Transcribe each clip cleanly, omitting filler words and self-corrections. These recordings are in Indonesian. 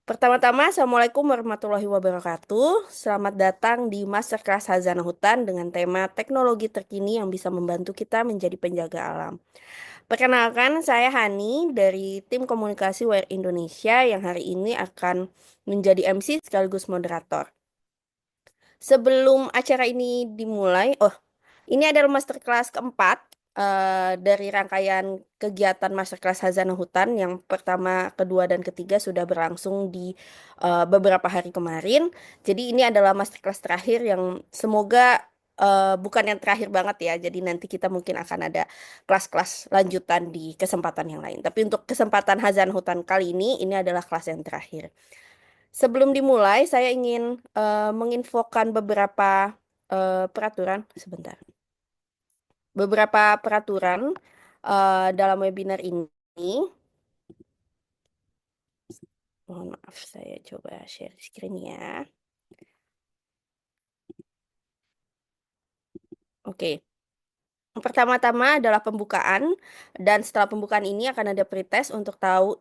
Pertama-tama, Assalamualaikum warahmatullahi wabarakatuh. Selamat datang di Masterclass Hazanah Hutan dengan tema teknologi terkini yang bisa membantu kita menjadi penjaga alam. Perkenalkan, saya Hani dari tim komunikasi WR Indonesia yang hari ini akan menjadi MC sekaligus moderator. Sebelum acara ini dimulai, ini adalah masterclass keempat dari rangkaian kegiatan masterclass Hazanah Hutan yang pertama, kedua, dan ketiga sudah berlangsung di beberapa hari kemarin. Jadi ini adalah masterclass terakhir yang semoga bukan yang terakhir banget ya. Jadi nanti kita mungkin akan ada kelas-kelas lanjutan di kesempatan yang lain. Tapi untuk kesempatan Hazanah Hutan kali ini adalah kelas yang terakhir. Sebelum dimulai, saya ingin menginfokan beberapa peraturan. Sebentar. Beberapa peraturan dalam webinar ini. Mohon maaf, saya coba share screen ya. Oke. Pertama-tama adalah pembukaan, dan setelah pembukaan ini akan ada pretest untuk tahu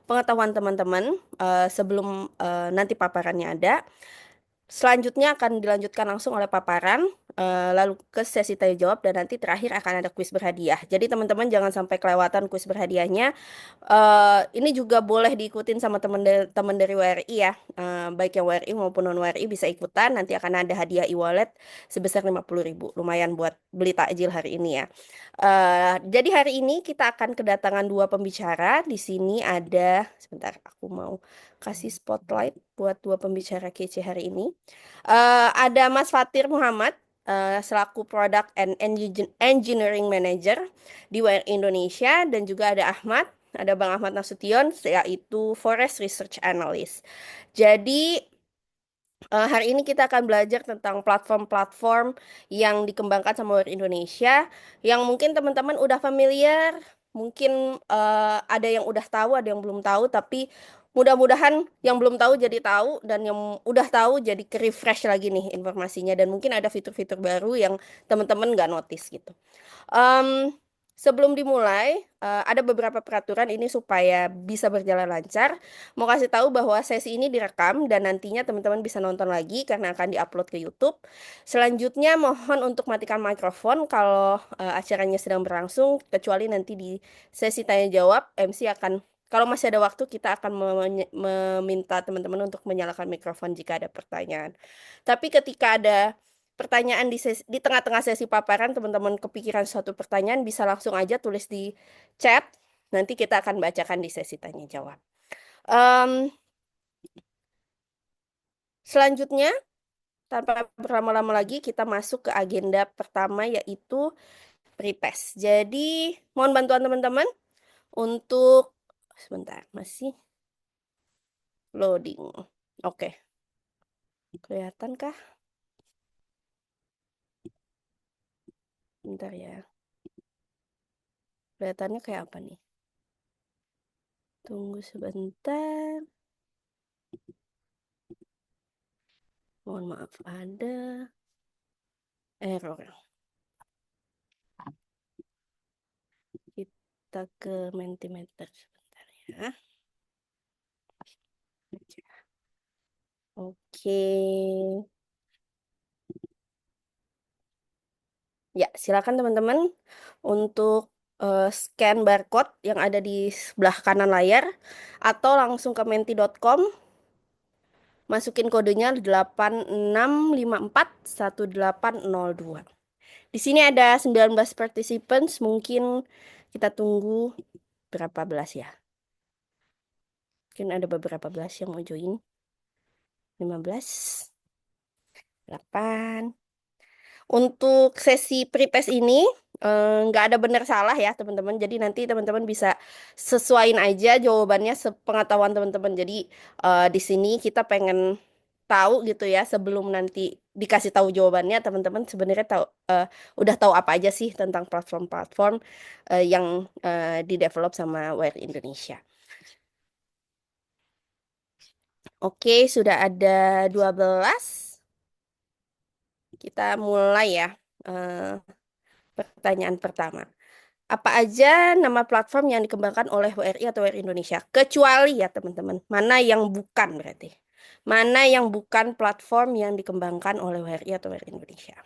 pengetahuan teman-teman sebelum nanti paparannya ada. Selanjutnya akan dilanjutkan langsung oleh paparan, lalu ke sesi tanya jawab, dan nanti terakhir akan ada kuis berhadiah. Jadi teman-teman jangan sampai kelewatan kuis berhadiahnya. Ini juga boleh diikutin sama teman dari WRI ya. Baik yang WRI maupun non WRI bisa ikutan. Nanti akan ada hadiah e-wallet sebesar 50.000. Lumayan buat beli takjil hari ini ya. Jadi hari ini kita akan kedatangan dua pembicara. Di sini ada, sebentar aku mau kasih spotlight buat dua pembicara kece hari ini. Ada Mas Fatir Muhammad selaku Product and Engineering Manager di WR Indonesia, dan juga ada Bang Ahmad Nasution yaitu Forest Research Analyst. Jadi hari ini kita akan belajar tentang platform-platform yang dikembangkan sama WR Indonesia yang mungkin teman-teman udah familiar, mungkin ada yang udah tahu, ada yang belum tahu, tapi mudah-mudahan yang belum tahu jadi tahu, dan yang udah tahu jadi ke-refresh lagi nih informasinya, dan mungkin ada fitur-fitur baru yang teman-teman nggak notice gitu. Em, Sebelum dimulai, ada beberapa peraturan ini supaya bisa berjalan lancar. Mau kasih tahu bahwa sesi ini direkam dan nantinya teman-teman bisa nonton lagi karena akan diupload ke YouTube. Selanjutnya, mohon untuk matikan mikrofon kalau acaranya sedang berlangsung, kecuali nanti di sesi tanya jawab, MC akan, kalau masih ada waktu, kita akan meminta teman-teman untuk menyalakan mikrofon jika ada pertanyaan. Tapi ketika ada pertanyaan di tengah-tengah sesi paparan, teman-teman kepikiran suatu pertanyaan, bisa langsung aja tulis di chat. Nanti kita akan bacakan di sesi tanya jawab. Em, Selanjutnya, tanpa berlama-lama lagi, kita masuk ke agenda pertama, yaitu pretest. Jadi, mohon bantuan teman-teman untuk, sebentar, masih loading. Oke, kelihatan kah? Bentar ya. Kelihatannya kayak apa nih? Tunggu sebentar. Mohon maaf, ada error. Kita ke Mentimeter sebentar ya. Oke. Ya, silakan teman-teman untuk scan barcode yang ada di sebelah kanan layar atau langsung ke menti.com, masukin kodenya 86541802. Di sini ada 19 participants, mungkin kita tunggu berapa belas ya. Mungkin ada beberapa belas yang mau join. 15, 8. Untuk sesi pretest ini nggak ada benar salah ya teman-teman. Jadi nanti teman-teman bisa sesuaiin aja jawabannya sepengetahuan teman-teman. Jadi di sini kita pengen tahu gitu ya, sebelum nanti dikasih tahu jawabannya, teman-teman sebenarnya udah tahu apa aja sih tentang platform-platform yang didevelop sama WR Indonesia. Oke, sudah ada 12. Kita mulai ya. eh, Pertanyaan pertama. Apa aja nama platform yang dikembangkan oleh WRI atau WRI Indonesia? Kecuali ya teman-teman, mana yang bukan berarti? Mana yang bukan platform yang dikembangkan oleh WRI atau WRI Indonesia?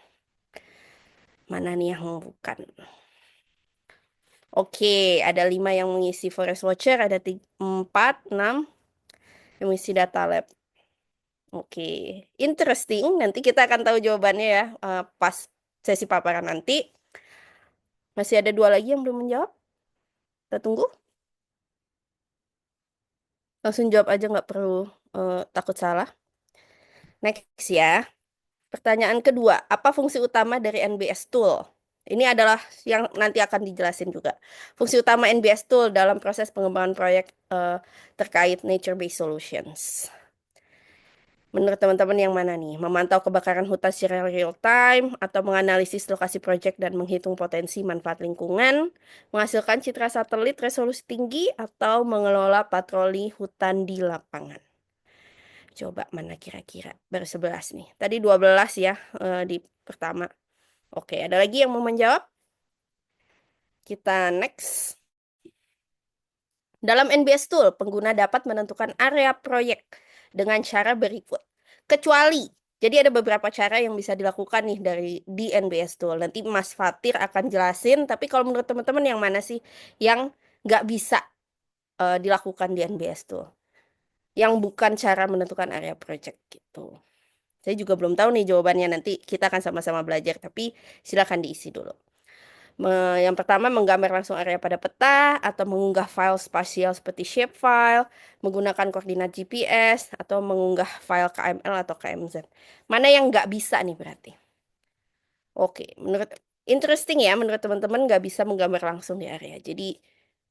Mana nih yang bukan? Oke, ada 5 yang mengisi Forest Watcher, ada 4, 6 yang mengisi Data Lab. Oke, interesting. Nanti kita akan tahu jawabannya ya pas sesi paparan nanti. Masih ada 2 lagi yang belum menjawab. Kita tunggu. Langsung jawab aja, nggak perlu takut salah. Next ya. Pertanyaan kedua, apa fungsi utama dari NBS Tool? Ini adalah yang nanti akan dijelasin juga. Fungsi utama NBS Tool dalam proses pengembangan proyek terkait nature-based solutions. Menurut teman-teman yang mana nih? Memantau kebakaran hutan secara real time, atau menganalisis lokasi proyek dan menghitung potensi manfaat lingkungan, menghasilkan citra satelit resolusi tinggi, atau mengelola patroli hutan di lapangan. Coba mana kira-kira? Baru 11 nih. Tadi 12 ya di pertama. Oke, ada lagi yang mau menjawab? Kita next. Dalam NBS Tool, pengguna dapat menentukan area proyek dengan cara berikut. Kecuali, jadi ada beberapa cara yang bisa dilakukan nih di NBS Tool. Nanti Mas Fatir akan jelasin, tapi kalau menurut teman-teman yang mana sih yang nggak bisa dilakukan di NBS Tool? Yang bukan cara menentukan area project gitu. Saya juga belum tahu nih jawabannya, nanti kita akan sama-sama belajar, tapi silakan diisi dulu. Yang pertama, menggambar langsung area pada peta, atau mengunggah file spasial seperti shapefile, menggunakan koordinat GPS, atau mengunggah file KML atau KMZ. Mana yang nggak bisa nih berarti? Oke, interesting ya, menurut teman-teman nggak bisa menggambar langsung di area. Jadi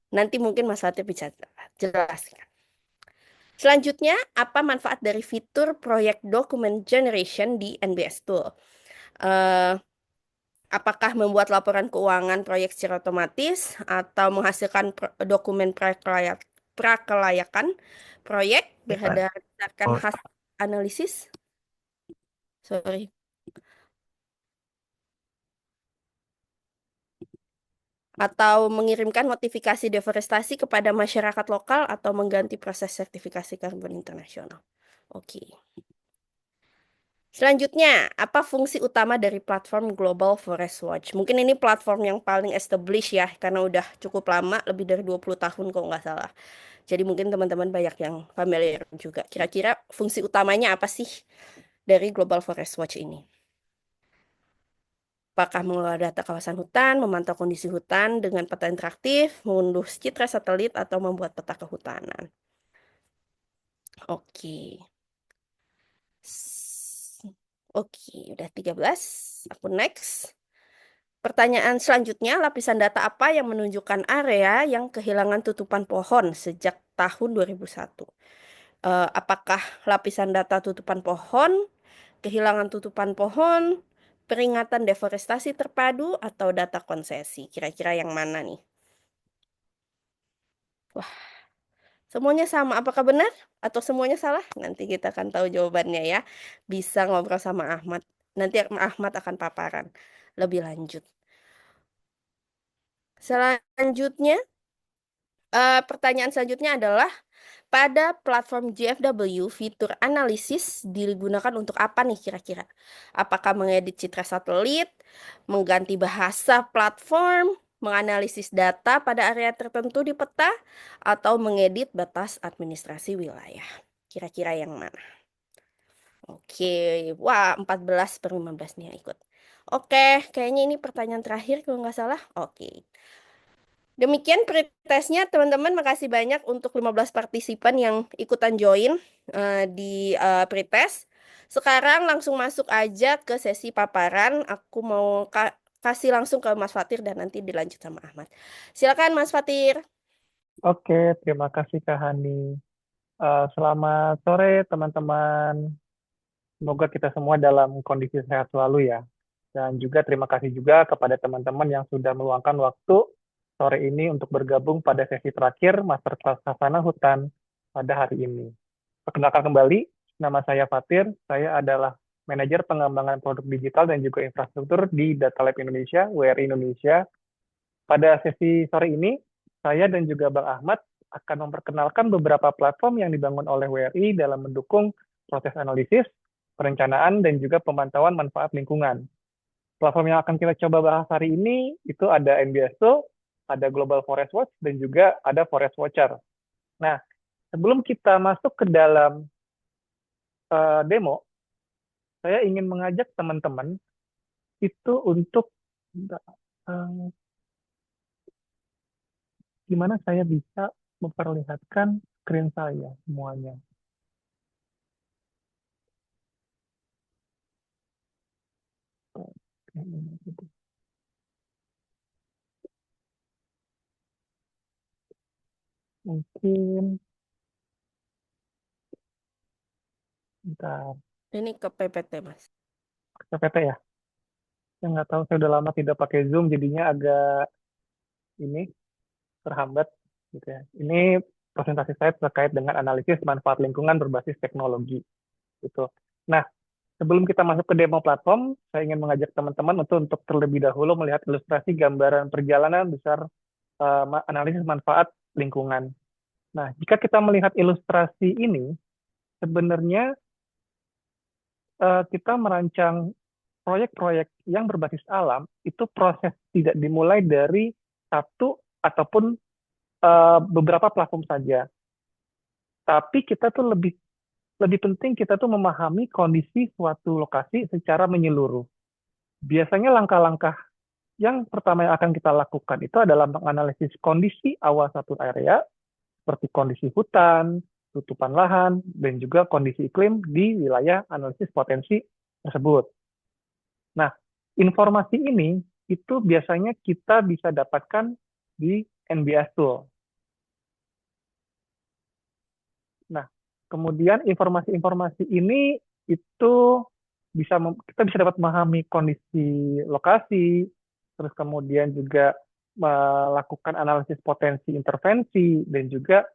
nanti mungkin Mas Fatih bisa jelaskan. Selanjutnya, apa manfaat dari fitur proyek document generation di NBS Tool? Eh, Apakah membuat laporan keuangan proyek secara otomatis, atau menghasilkan dokumen prakelayakan proyek berdasarkan hasil analisis? Sorry. Atau mengirimkan notifikasi deforestasi kepada masyarakat lokal, atau mengganti proses sertifikasi karbon internasional. Oke. Selanjutnya, apa fungsi utama dari platform Global Forest Watch? Mungkin ini platform yang paling established ya, karena udah cukup lama, lebih dari 20 tahun kalau nggak salah. Jadi mungkin teman-teman banyak yang familiar juga. Kira-kira fungsi utamanya apa sih dari Global Forest Watch ini? Apakah mengelola data kawasan hutan, memantau kondisi hutan dengan peta interaktif, mengunduh citra satelit, atau membuat peta kehutanan? Oke. Oke, udah 13. Aku next. Pertanyaan selanjutnya, lapisan data apa yang menunjukkan area yang kehilangan tutupan pohon sejak tahun 2001? Apakah lapisan data tutupan pohon, kehilangan tutupan pohon, peringatan deforestasi terpadu, atau data konsesi? Kira-kira yang mana nih? Wah, semuanya sama. Apakah benar atau semuanya salah? Nanti kita akan tahu jawabannya ya. Bisa ngobrol sama Ahmad. Nanti Ahmad akan paparan lebih lanjut. Selanjutnya, pertanyaan selanjutnya adalah, pada platform GFW, fitur analisis digunakan untuk apa nih kira-kira? Apakah mengedit citra satelit, mengganti bahasa platform, menganalisis data pada area tertentu di peta, atau mengedit batas administrasi wilayah? Kira-kira yang mana? Oke, wah 14/15 nih yang ikut. Oke, kayaknya ini pertanyaan terakhir kalau nggak salah. Oke. Demikian pretestnya teman-teman, makasih banyak untuk 15 partisipan yang ikutan join di pretest. Sekarang langsung masuk aja ke sesi paparan. Aku mau kasih langsung ke Mas Fatir dan nanti dilanjut sama Ahmad. Silakan Mas Fatir. Oke, terima kasih Kak Hani. Selamat sore teman-teman. Semoga kita semua dalam kondisi sehat selalu ya. Dan juga terima kasih juga kepada teman-teman yang sudah meluangkan waktu sore ini untuk bergabung pada sesi terakhir Masterclass Khasana Hutan pada hari ini. Perkenalkan kembali, nama saya Fatir. Saya adalah Manajer Pengembangan Produk Digital dan juga Infrastruktur di Data Lab Indonesia, WRI Indonesia. Pada sesi sore ini, saya dan juga Bang Ahmad akan memperkenalkan beberapa platform yang dibangun oleh WRI dalam mendukung proses analisis, perencanaan, dan juga pemantauan manfaat lingkungan. Platform yang akan kita coba bahas hari ini itu ada NBSO, ada Global Forest Watch, dan juga ada Forest Watcher. Nah, sebelum kita masuk ke dalam demo, saya ingin mengajak teman-teman itu untuk eh, gimana saya bisa memperlihatkan screen saya semuanya. Mungkin, bentar, Ini ke PPT, Mas. PPT ya. Saya nggak tahu, saya udah lama tidak pakai Zoom, jadinya agak ini terhambat gitu ya. Ini presentasi saya terkait dengan analisis manfaat lingkungan berbasis teknologi gitu. Nah, sebelum kita masuk ke demo platform, saya ingin mengajak teman-teman untuk terlebih dahulu melihat ilustrasi gambaran perjalanan besar analisis manfaat lingkungan. Nah, jika kita melihat ilustrasi ini, sebenarnya kita merancang proyek-proyek yang berbasis alam itu proses tidak dimulai dari satu ataupun beberapa platform saja. Tapi kita tuh lebih lebih penting kita tuh memahami kondisi suatu lokasi secara menyeluruh. Biasanya langkah-langkah yang pertama yang akan kita lakukan itu adalah menganalisis kondisi awal satu area, seperti kondisi hutan, tutupan lahan, dan juga kondisi iklim di wilayah analisis potensi tersebut. Nah, informasi ini itu biasanya kita bisa dapatkan di NBS Tool. Nah, kemudian informasi-informasi ini itu kita bisa dapat memahami kondisi lokasi, terus kemudian juga melakukan analisis potensi intervensi dan juga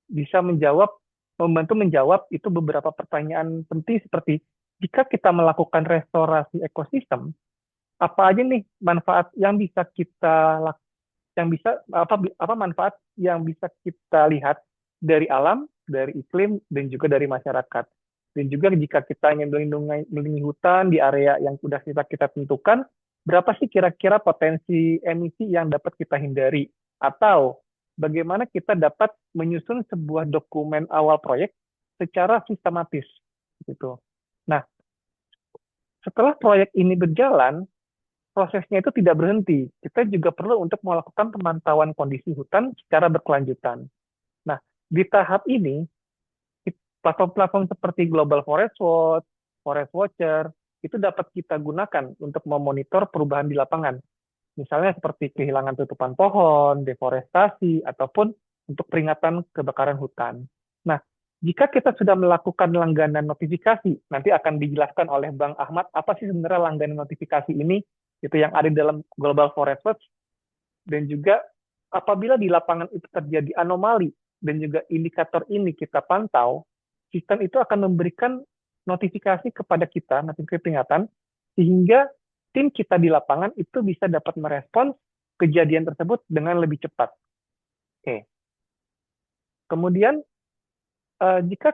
bisa membantu menjawab itu beberapa pertanyaan penting seperti jika kita melakukan restorasi ekosistem, apa aja nih manfaat yang bisa yang bisa apa manfaat yang bisa kita lihat dari alam, dari iklim dan juga dari masyarakat. Dan juga jika kita ingin melindungi hutan di area yang sudah kita tentukan, berapa sih kira-kira potensi emisi yang dapat kita hindari? Atau bagaimana kita dapat menyusun sebuah dokumen awal proyek secara sistematis gitu. Nah, setelah proyek ini berjalan, prosesnya itu tidak berhenti. Kita juga perlu untuk melakukan pemantauan kondisi hutan secara berkelanjutan. Nah, di tahap ini, platform-platform seperti Global Forest Watch, Forest Watcher, itu dapat kita gunakan untuk memonitor perubahan di lapangan. Misalnya seperti kehilangan tutupan pohon, deforestasi, ataupun untuk peringatan kebakaran hutan. Nah, jika kita sudah melakukan langganan notifikasi, nanti akan dijelaskan oleh Bang Ahmad apa sih sebenarnya langganan notifikasi ini, itu yang ada di dalam Global Forest Watch, dan juga apabila di lapangan itu terjadi anomali dan juga indikator ini kita pantau, sistem itu akan memberikan notifikasi kepada kita, notifikasi peringatan, sehingga tim kita di lapangan itu bisa dapat merespons kejadian tersebut dengan lebih cepat. Oke. Kemudian jika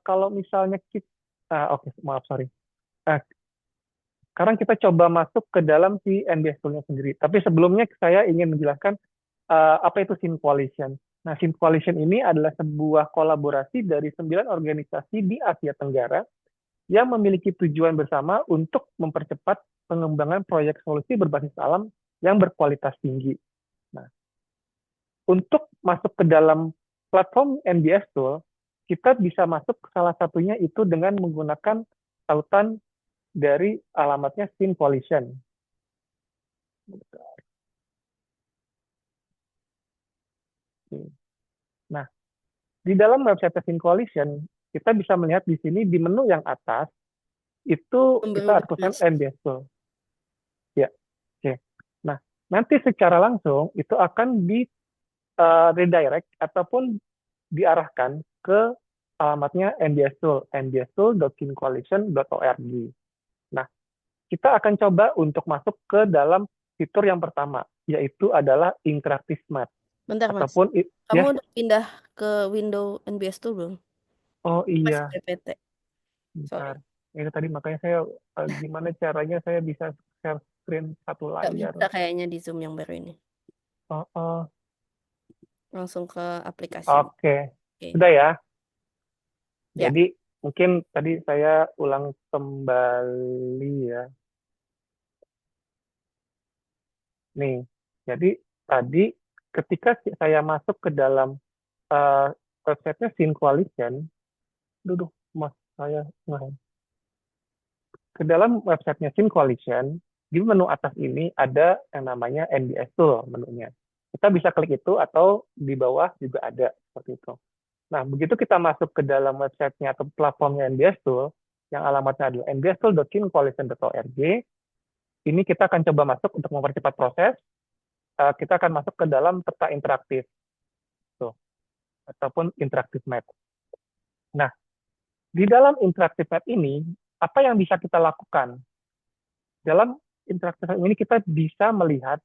kalau misalnya oke, maaf sorry. Uh, Sekarang kita coba masuk ke dalam si NBS tool-nya sendiri. Tapi sebelumnya saya ingin menjelaskan apa itu Sim Coalition. Nah, Sim Coalition ini adalah sebuah kolaborasi dari 9 organisasi di Asia Tenggara yang memiliki tujuan bersama untuk mempercepat pengembangan proyek solusi berbasis alam yang berkualitas tinggi. Nah, untuk masuk ke dalam platform NBS Tool, kita bisa masuk salah satunya itu dengan menggunakan tautan dari alamatnya Sim Coalition. Nah, di dalam website Sim Coalition, kita bisa melihat di sini di menu yang atas itu kita ada Memberuduk, tulisan Mas. NBS Tool. Ya, oke. Nah, nanti secara langsung itu akan di redirect ataupun diarahkan ke alamatnya NBS Tool, nbstool.simcoalition.org. Nah, kita akan coba untuk masuk ke dalam fitur yang pertama, yaitu adalah interactive map. Bentar, Mas. Ataupun, Kamu ya, udah pindah ke window NBS tuh belum? oh Masih iya, PPT. bentar. Sorry. Ini tadi makanya saya, gimana caranya saya bisa share screen satu Nggak layar. bisa kayaknya di Zoom yang baru ini. Oh, oh. Langsung ke aplikasi. Oke, Oke. sudah ya. Ya. Jadi mungkin tadi saya ulang kembali ya. Nih, jadi tadi ketika saya masuk ke dalam eh, websitenya Syncoalition, duduk mas saya nah, ke dalam websitenya Syncoalition, di menu atas ini ada yang namanya NBS Tool menunya. Kita bisa klik itu atau di bawah juga ada seperti itu. Nah, begitu kita masuk ke dalam websitenya atau platformnya NBS Tool, yang alamatnya adalah nbstool.syncoalition.org, ini kita akan coba masuk untuk mempercepat proses. Kita akan masuk ke dalam peta interaktif, tuh, ataupun interactive map. Nah, di dalam interactive map ini, apa yang bisa kita lakukan? Dalam interactive map ini kita bisa melihat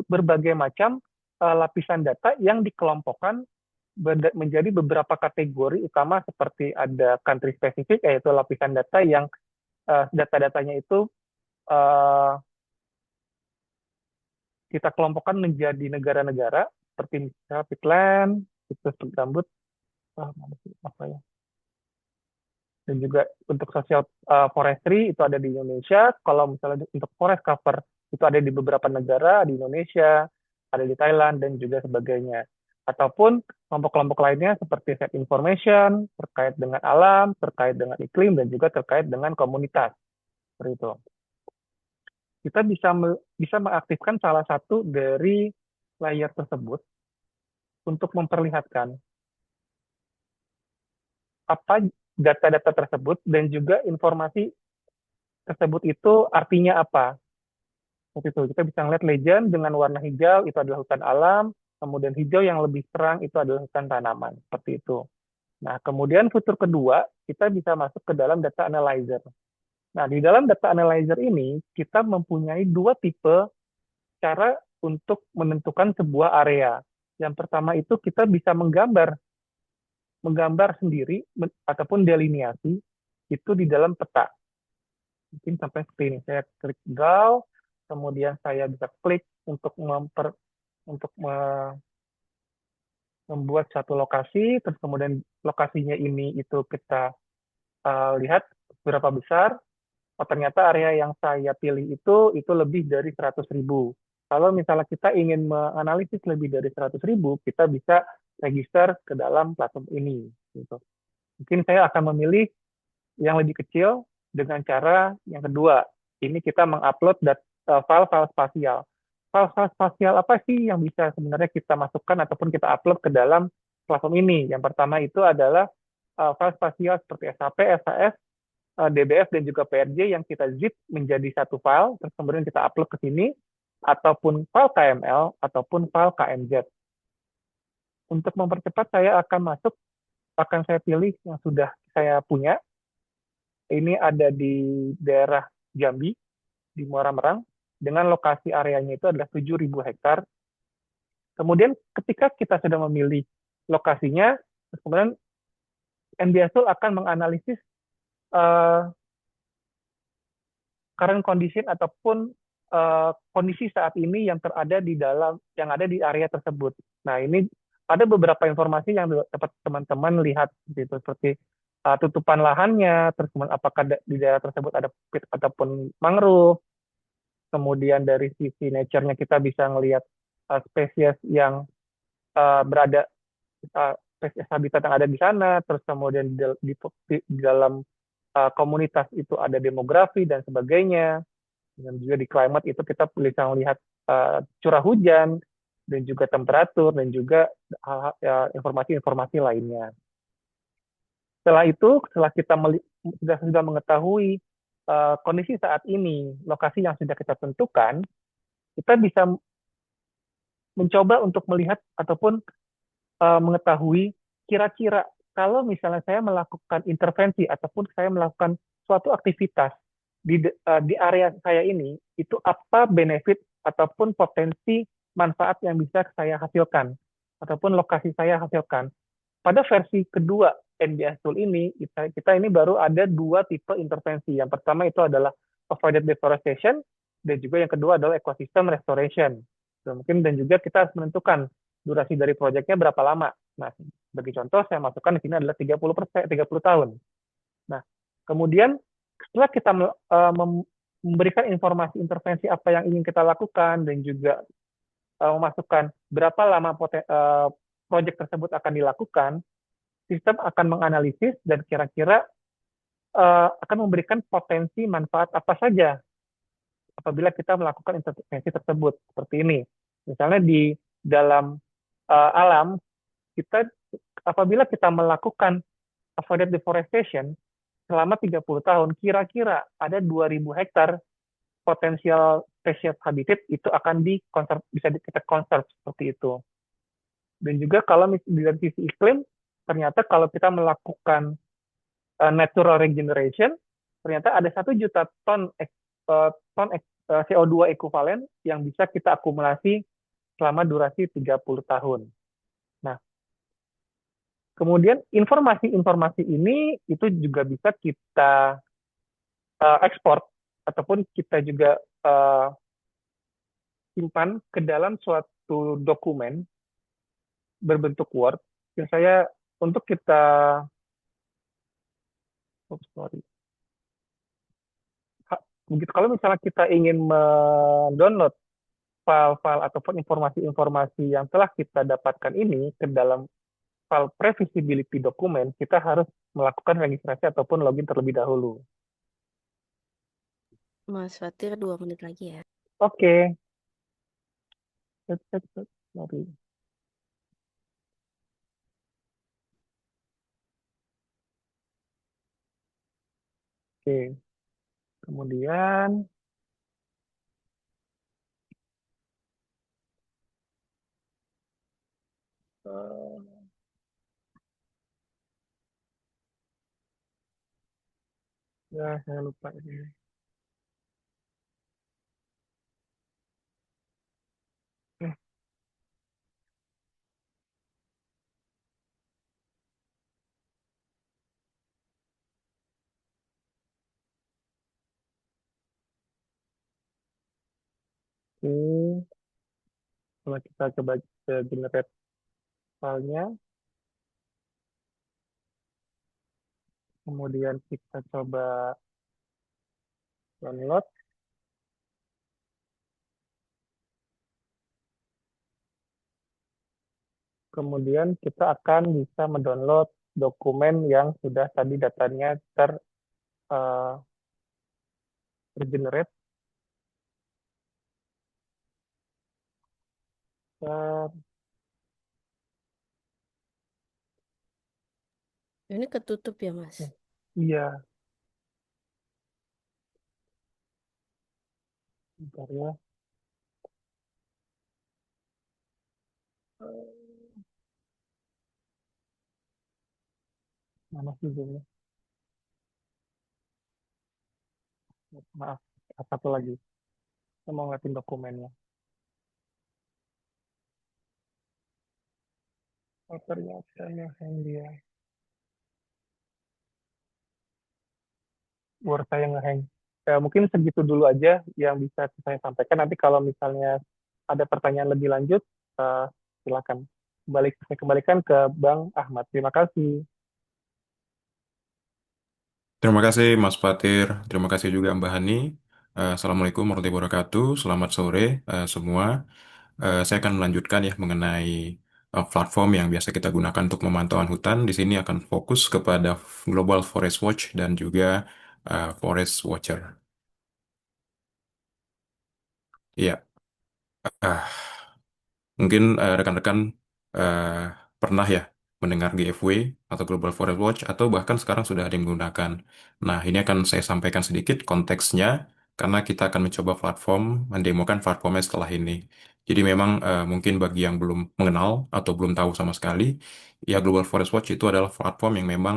berbagai macam lapisan data yang dikelompokkan menjadi beberapa kategori utama seperti ada country specific, yaitu lapisan data yang data-datanya itu uh, kita kelompokkan menjadi negara-negara seperti misalnya peatland, situs gambut, apa ya, dan juga untuk social forestry itu ada di Indonesia. Kalau misalnya untuk forest cover itu ada di beberapa negara di Indonesia, ada di Thailand dan juga sebagainya. Ataupun kelompok-kelompok lainnya seperti set information terkait dengan alam, terkait dengan iklim dan juga terkait dengan komunitas. Seperti itu. Kita bisa mengaktifkan salah satu dari layer tersebut untuk memperlihatkan apa data-data tersebut dan juga informasi tersebut itu artinya apa. Seperti itu. Kita bisa melihat legend dengan warna hijau itu adalah hutan alam, kemudian hijau yang lebih terang itu adalah hutan tanaman. Seperti itu. Nah, kemudian fitur kedua, kita bisa masuk ke dalam data analyzer. Nah, di dalam data analyzer ini, kita mempunyai dua tipe cara untuk menentukan sebuah area. Yang pertama itu kita bisa menggambar sendiri ataupun delineasi itu di dalam peta. Mungkin sampai seperti ini. Saya klik draw, kemudian saya bisa klik untuk untuk membuat satu lokasi, terus kemudian lokasinya ini itu kita lihat berapa besar. Oh, ternyata area yang saya pilih itu lebih dari 100.000. Kalau misalnya kita ingin menganalisis lebih dari 100.000, kita bisa register ke dalam platform ini. Gitu. Mungkin saya akan memilih yang lebih kecil dengan cara yang kedua. Ini kita mengupload file-file spasial. File-file spasial apa sih yang bisa sebenarnya kita masukkan ataupun kita upload ke dalam platform ini? Yang pertama itu adalah file spasial seperti SHP, SHS, DBF, dan juga PRJ yang kita zip menjadi satu file, terus kemudian kita upload ke sini, ataupun file KML, ataupun file KMZ. Untuk mempercepat, saya akan saya pilih yang sudah saya punya. Ini ada di daerah Jambi, di Muara Merang, dengan lokasi areanya itu adalah 7.000 hektar. Kemudian ketika kita sudah memilih lokasinya, kemudian NBS Tool akan menganalisis uh, current condition ataupun kondisi saat ini yang ada di area tersebut. Nah, ini ada beberapa informasi yang dapat teman-teman lihat gitu seperti tutupan lahannya, terus kemudian apakah di daerah tersebut ada peat ataupun mangrove. Kemudian dari sisi nature-nya kita bisa melihat spesies yang berada spesies habitat yang ada di sana, terus kemudian di dalam komunitas itu ada demografi dan sebagainya. Dan juga di climate itu kita bisa melihat curah hujan dan juga temperatur dan juga informasi-informasi lainnya. Setelah itu, setelah kita sudah mengetahui kondisi saat ini, lokasi yang sudah kita tentukan, kita bisa mencoba untuk melihat ataupun mengetahui kira-kira kalau misalnya saya melakukan intervensi ataupun saya melakukan suatu aktivitas di area saya ini, itu apa benefit ataupun potensi manfaat yang bisa saya hasilkan, ataupun lokasi saya hasilkan. Pada versi kedua NBS tool ini, kita ini baru ada dua tipe intervensi. Yang pertama itu adalah avoided deforestation, dan juga yang kedua adalah ecosystem restoration. Dan juga kita harus menentukan durasi dari proyeknya berapa lama. Nah, bagi contoh, saya masukkan di sini adalah 30 tahun. Nah, kemudian setelah kita memberikan informasi intervensi apa yang ingin kita lakukan dan juga memasukkan berapa lama proyek tersebut akan dilakukan, sistem akan menganalisis dan kira-kira akan memberikan potensi manfaat apa saja apabila kita melakukan intervensi tersebut. Seperti ini. Misalnya di dalam alam, kita apabila kita melakukan avoided deforestation selama 30 tahun, kira-kira ada 2.000 hektar potensial spesies habitat itu akan bisa kita conserve seperti itu. Dan juga kalau dari sisi iklim, ternyata kalau kita melakukan natural regeneration, ternyata ada 1 juta ton CO2 ekuivalen yang bisa kita akumulasi selama durasi 30 tahun. Nah, kemudian informasi-informasi ini itu juga bisa kita ekspor ataupun kita juga simpan ke dalam suatu dokumen berbentuk Word yang saya untuk kita sorry. Begitu kalau misalnya kita ingin mendownload file-file ataupun informasi-informasi yang telah kita dapatkan ini ke dalam file previsibility dokumen, kita harus melakukan registrasi ataupun login terlebih dahulu. Mas Fatir 2 menit lagi ya. Oke. Mari. Oke. Kemudian eh, ya saya lupa ini. Eh, Oke. Kalau kita coba generate filenya, kemudian kita coba download, kemudian kita akan bisa mendownload dokumen yang sudah tadi datanya eh, tergenerate. Ter, Ini ketutup ya, Mas? iya, bentar ya. Mana sih zoomnya? Maaf, satu lagi. Saya mau ngeliatin dokumennya. Oh, ternyata yang dia. Word saya ngehang. Ya, mungkin segitu dulu aja yang bisa saya sampaikan. Nanti kalau misalnya ada pertanyaan lebih lanjut, eh, silakan. Saya kembalikan ke Bang Ahmad. Terima kasih. Terima kasih Mas Fatir, terima kasih juga Mbak Hani. Assalamualaikum warahmatullahi wabarakatuh. Selamat sore semua. Saya akan melanjutkan ya mengenai platform yang biasa kita gunakan untuk pemantauan hutan. Di sini akan fokus kepada Global Forest Watch dan juga Forest Watcher. Iya. Ah, Mungkin rekan-rekan eh, pernah ya mendengar GFW atau Global Forest Watch atau bahkan sekarang sudah ada yang menggunakan. Nah, ini akan saya sampaikan sedikit konteksnya karena kita akan mencoba platform, mendemokan platformnya setelah ini. Jadi memang mungkin bagi yang belum mengenal atau belum tahu sama sekali, ya Global Forest Watch itu adalah platform yang memang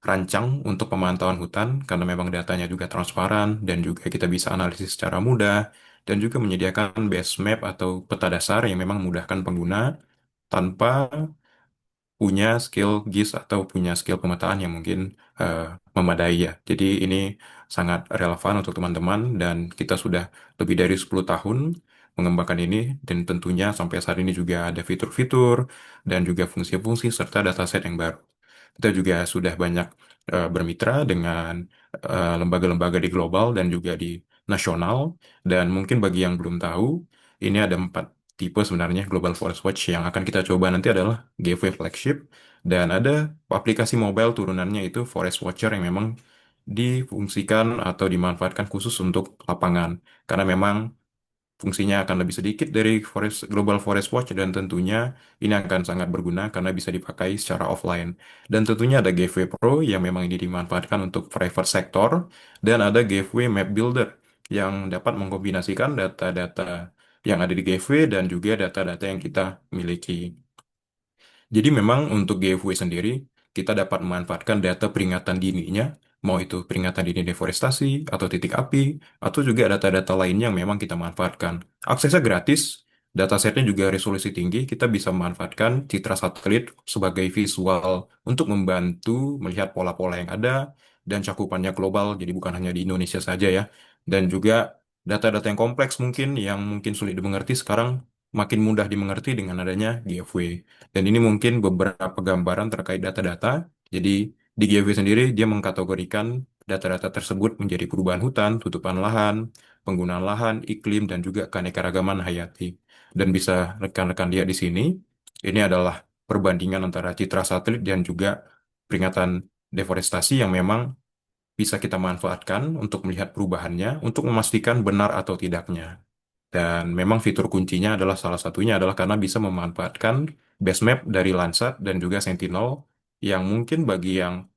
rancang untuk pemantauan hutan karena memang datanya juga transparan dan juga kita bisa analisis secara mudah dan juga menyediakan base map atau peta dasar yang memang memudahkan pengguna tanpa punya skill GIS atau punya skill pemetaan yang mungkin eh, memadai ya. Jadi ini sangat relevan untuk teman-teman dan kita sudah lebih dari 10 tahun mengembangkan ini dan tentunya sampai saat ini juga ada fitur-fitur dan juga fungsi-fungsi serta dataset yang baru. Kita juga sudah banyak bermitra dengan lembaga-lembaga di global dan juga di nasional dan mungkin bagi yang belum tahu ini ada 4 tipe sebenarnya Global Forest Watch yang akan kita coba nanti adalah Gateway Flagship dan ada aplikasi mobile turunannya itu Forest Watcher yang memang difungsikan atau dimanfaatkan khusus untuk lapangan karena memang fungsinya akan lebih sedikit dari Global Forest Watch dan tentunya ini akan sangat berguna karena bisa dipakai secara offline. Dan tentunya ada Gateway Pro yang memang ini dimanfaatkan untuk private sector dan ada Gateway Map Builder yang dapat mengkombinasikan data-data yang ada di Gateway dan juga data-data yang kita miliki. Jadi memang untuk GFW sendiri, kita dapat memanfaatkan data peringatan dininya, mau itu peringatan dini deforestasi, atau titik api, atau juga data-data lainnya yang memang kita manfaatkan. Aksesnya gratis, datasetnya juga resolusi tinggi, kita bisa memanfaatkan citra satelit sebagai visual untuk membantu melihat pola-pola yang ada, dan cakupannya global, jadi bukan hanya di Indonesia saja ya. Dan juga data-data yang kompleks yang mungkin sulit dimengerti sekarang makin mudah dimengerti dengan adanya GFW. Dan ini mungkin beberapa gambaran terkait data-data. Jadi di GFW sendiri dia mengkategorikan data-data tersebut menjadi perubahan hutan, tutupan lahan, penggunaan lahan, iklim, dan juga keanekaragaman hayati. Dan bisa rekan-rekan lihat di sini, ini adalah perbandingan antara citra satelit dan juga peringatan deforestasi yang memang bisa kita manfaatkan untuk melihat perubahannya, untuk memastikan benar atau tidaknya. Dan memang fitur kuncinya adalah salah satunya adalah karena bisa memanfaatkan base map dari Landsat dan juga Sentinel yang mungkin bagi yang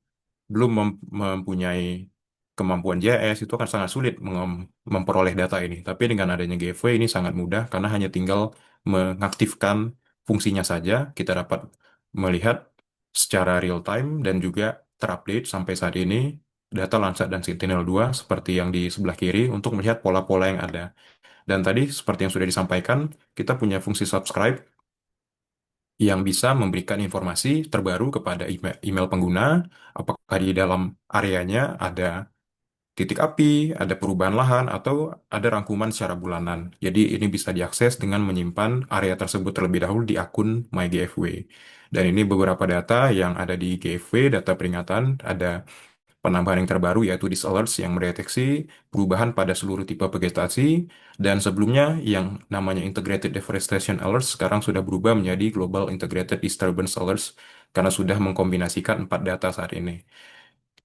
belum mempunyai kemampuan JS itu akan sangat sulit memperoleh data ini. Tapi dengan adanya GFW ini sangat mudah karena hanya tinggal mengaktifkan fungsinya saja, kita dapat melihat secara real time dan juga terupdate sampai saat ini data Landsat dan Sentinel-2 seperti yang di sebelah kiri untuk melihat pola-pola yang ada. Dan tadi seperti yang sudah disampaikan, kita punya fungsi subscribe yang bisa memberikan informasi terbaru kepada email pengguna, apakah di dalam areanya ada titik api, ada perubahan lahan, atau ada rangkuman secara bulanan. Jadi ini bisa diakses dengan menyimpan area tersebut terlebih dahulu di akun MyGFW. Dan ini beberapa data yang ada di GFW, data peringatan, ada penambahan yang terbaru yaitu These Alerts yang mendeteksi perubahan pada seluruh tipe vegetasi dan sebelumnya yang namanya Integrated Deforestation Alerts sekarang sudah berubah menjadi Global Integrated Disturbance Alerts karena sudah mengkombinasikan 4 data saat ini.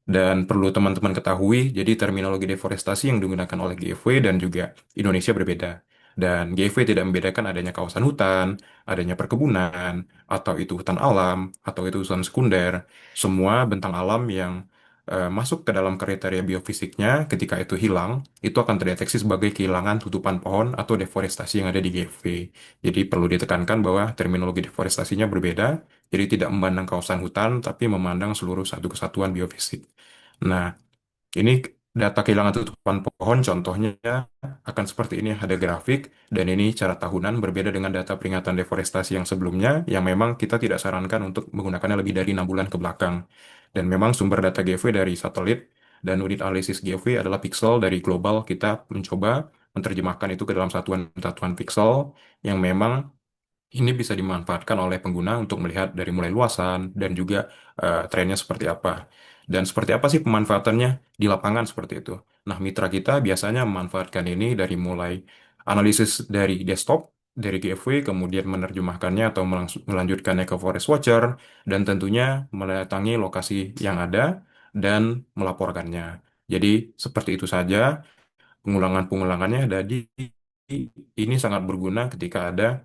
Dan perlu teman-teman ketahui, jadi terminologi deforestasi yang digunakan oleh GFW dan juga Indonesia berbeda. Dan GFW tidak membedakan adanya kawasan hutan, adanya perkebunan, atau itu hutan alam, atau itu hutan sekunder. Semua bentang alam yang masuk ke dalam kriteria biofisiknya ketika itu hilang, itu akan terdeteksi sebagai kehilangan tutupan pohon atau deforestasi yang ada di GFW. Jadi perlu ditekankan bahwa terminologi deforestasinya berbeda, jadi tidak memandang kawasan hutan, tapi memandang seluruh satu kesatuan biofisik. Nah, ini data kehilangan tutupan pohon contohnya akan seperti ini, ada grafik, dan ini cara tahunan berbeda dengan data peringatan deforestasi yang sebelumnya, yang memang kita tidak sarankan untuk menggunakannya lebih dari 6 bulan ke belakang. Dan memang sumber data GV dari satelit dan unit analisis GV adalah pixel dari global, kita mencoba menerjemahkan itu ke dalam satuan-satuan pixel yang memang ini bisa dimanfaatkan oleh pengguna untuk melihat dari mulai luasan dan juga trennya seperti apa. Dan seperti apa sih pemanfaatannya di lapangan seperti itu. Nah, mitra kita biasanya memanfaatkan ini dari mulai analisis dari desktop, dari GFW, kemudian menerjemahkannya atau melanjutkannya ke Forest Watcher, dan tentunya mendatangi lokasi yang ada dan melaporkannya. Jadi, seperti itu saja pengulangan-pengulangannya. Jadi, ini sangat berguna ketika ada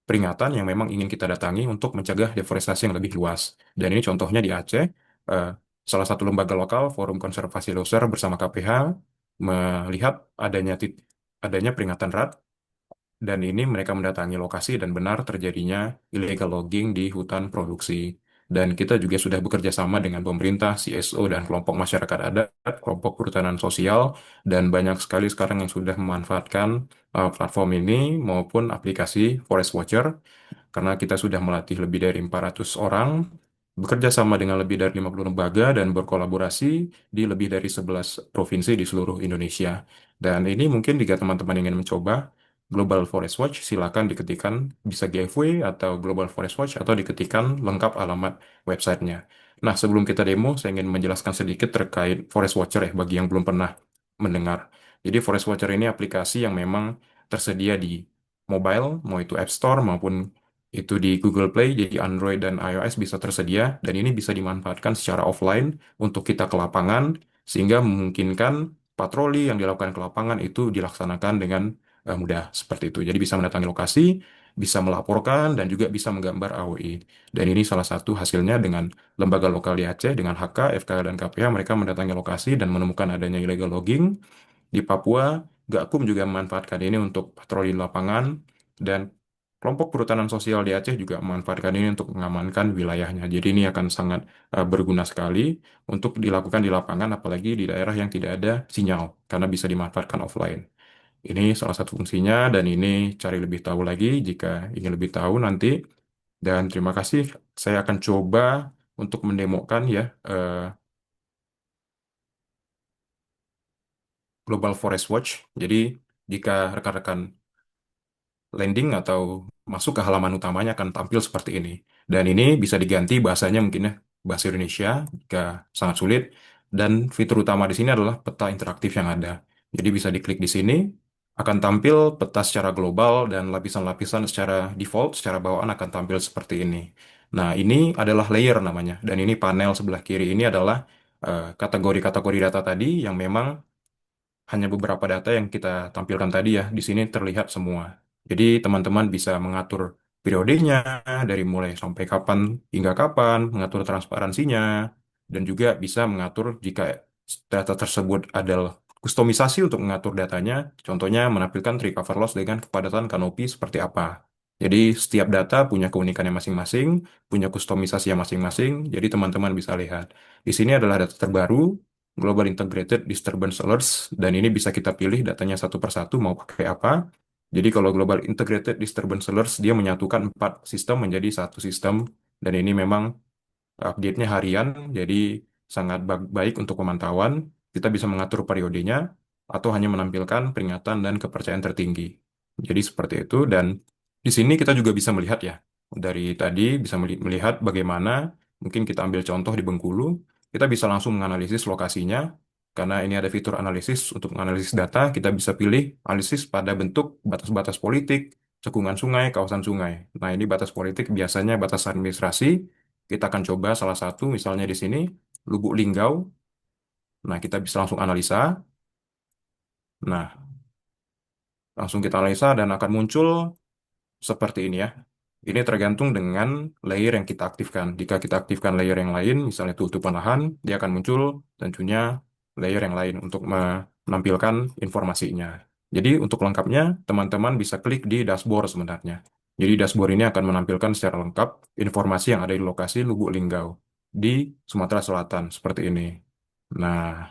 peringatan yang memang ingin kita datangi untuk mencegah deforestasi yang lebih luas. Dan ini contohnya di Aceh, eh, salah satu lembaga lokal, Forum Konservasi Loser bersama KPH, melihat adanya peringatan RAT, dan ini mereka mendatangi lokasi dan benar terjadinya illegal logging di hutan produksi. dan kita juga sudah bekerja sama dengan pemerintah, CSO, dan kelompok masyarakat adat, kelompok perhutanan sosial, dan banyak sekali sekarang yang sudah memanfaatkan platform ini maupun aplikasi Forest Watcher karena kita sudah melatih lebih dari 400 orang, bekerja sama dengan lebih dari 50 lembaga, dan berkolaborasi di lebih dari 11 provinsi di seluruh Indonesia. Dan ini mungkin jika teman-teman ingin mencoba Global Forest Watch, silakan diketikkan bisa GFW atau Global Forest Watch atau diketikkan lengkap alamat websitenya. Nah, sebelum kita demo, saya ingin menjelaskan sedikit terkait Forest Watcher ya, bagi yang belum pernah mendengar. Jadi Forest Watcher ini aplikasi yang memang tersedia di mobile, mau itu App Store maupun itu di Google Play, jadi Android dan iOS bisa tersedia, dan ini bisa dimanfaatkan secara offline untuk kita ke lapangan, sehingga memungkinkan patroli yang dilakukan ke lapangan itu dilaksanakan dengan mudah seperti itu. Jadi bisa mendatangi lokasi, bisa melaporkan, dan juga bisa menggambar AOI. Dan ini salah satu hasilnya dengan lembaga lokal di Aceh, dengan HK, FK, dan KPH, mereka mendatangi lokasi dan menemukan adanya illegal logging, di Papua, Gakum juga memanfaatkan ini untuk patroli di lapangan, dan kelompok perhutanan sosial di Aceh juga memanfaatkan ini untuk mengamankan wilayahnya. Jadi ini akan sangat berguna sekali untuk dilakukan di lapangan, apalagi di daerah yang tidak ada sinyal, karena bisa dimanfaatkan offline. Ini salah satu fungsinya, dan ini cari lebih tahu lagi jika ingin lebih tahu nanti. Dan terima kasih, saya akan coba untuk mendemokan ya Global Forest Watch. Jadi jika rekan-rekan landing atau masuk ke halaman utamanya akan tampil seperti ini. Dan ini bisa diganti bahasanya mungkin ya, bahasa Indonesia jika sangat sulit. Dan fitur utama di sini adalah peta interaktif yang ada. Jadi bisa diklik di sini, akan tampil peta secara global dan lapisan-lapisan secara default, secara bawaan akan tampil seperti ini. Nah, ini adalah layer namanya. Dan ini panel sebelah kiri ini adalah kategori-kategori data tadi yang memang hanya beberapa data yang kita tampilkan tadi ya, di sini terlihat semua. Jadi teman-teman bisa mengatur periodenya dari mulai sampai kapan hingga kapan, mengatur transparansinya, dan juga bisa mengatur jika data tersebut adalah kustomisasi untuk mengatur datanya, contohnya menampilkan tree cover loss dengan kepadatan kanopi seperti apa. Jadi setiap data punya keunikannya masing-masing, punya kustomisasi yang masing-masing, jadi teman-teman bisa lihat. Di sini adalah data terbaru, Global Integrated Disturbance Alerts, dan ini bisa kita pilih datanya satu persatu mau pakai apa. Jadi kalau Global Integrated Disturbance Alerts, dia menyatukan 4 sistem menjadi satu sistem, dan ini memang update-nya harian, jadi sangat baik untuk pemantauan. Kita bisa mengatur periodenya, atau hanya menampilkan peringatan dan kepercayaan tertinggi. Jadi seperti itu, dan di sini kita juga bisa melihat ya, dari tadi bisa melihat bagaimana, mungkin kita ambil contoh di Bengkulu, kita bisa langsung menganalisis lokasinya, karena ini ada fitur analisis untuk menganalisis data, kita bisa pilih analisis pada bentuk batas-batas politik, cekungan sungai, kawasan sungai. Nah, ini batas politik biasanya batas administrasi. Kita akan coba salah satu, misalnya di sini, Lubuk Linggau. Nah, kita bisa langsung analisa. Nah, langsung kita analisa dan akan muncul seperti ini ya. Ini tergantung dengan layer yang kita aktifkan. Jika kita aktifkan layer yang lain, misalnya tutupan lahan, dia akan muncul tentunya layer yang lain untuk menampilkan informasinya. Jadi untuk lengkapnya, teman-teman bisa klik di dashboard sebenarnya. Jadi dashboard ini akan menampilkan secara lengkap informasi yang ada di lokasi Lubuk Linggau di Sumatera Selatan seperti ini. Nah,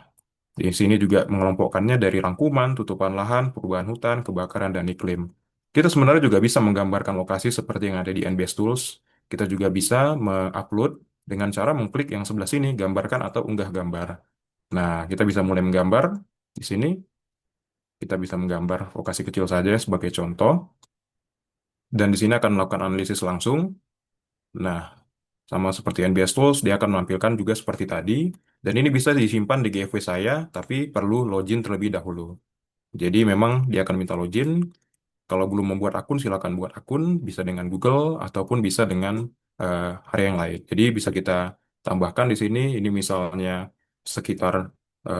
di sini juga mengelompokkannya dari rangkuman, tutupan lahan, perubahan hutan, kebakaran, dan iklim. Kita sebenarnya juga bisa menggambarkan lokasi seperti yang ada di NBS Tools. Kita juga bisa mengupload dengan cara mengklik yang sebelah sini, gambarkan atau unggah gambar. Nah, kita bisa mulai menggambar di sini. Kita bisa menggambar lokasi kecil saja sebagai contoh. Dan di sini akan melakukan analisis langsung. Nah, sama seperti NBS Tools, dia akan menampilkan juga seperti tadi. Dan ini bisa disimpan di GFW saya, tapi perlu login terlebih dahulu. Jadi memang dia akan minta login. Kalau belum membuat akun, silakan buat akun. Bisa dengan Google ataupun bisa dengan area yang lain. Jadi bisa kita tambahkan di sini. Ini misalnya sekitar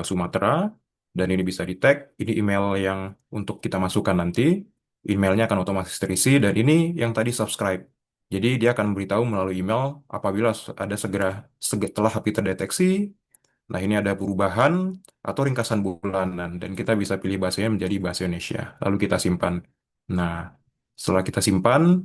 Sumatera. Dan ini bisa di tag. Ini email yang untuk kita masukkan nanti. Emailnya akan otomatis terisi. Dan ini yang tadi subscribe. Jadi dia akan memberitahu melalui email apabila ada setelah api terdeteksi. Nah, ini ada perubahan atau ringkasan bulanan, dan kita bisa pilih bahasanya menjadi bahasa Indonesia. Lalu kita simpan. Nah, setelah kita simpan,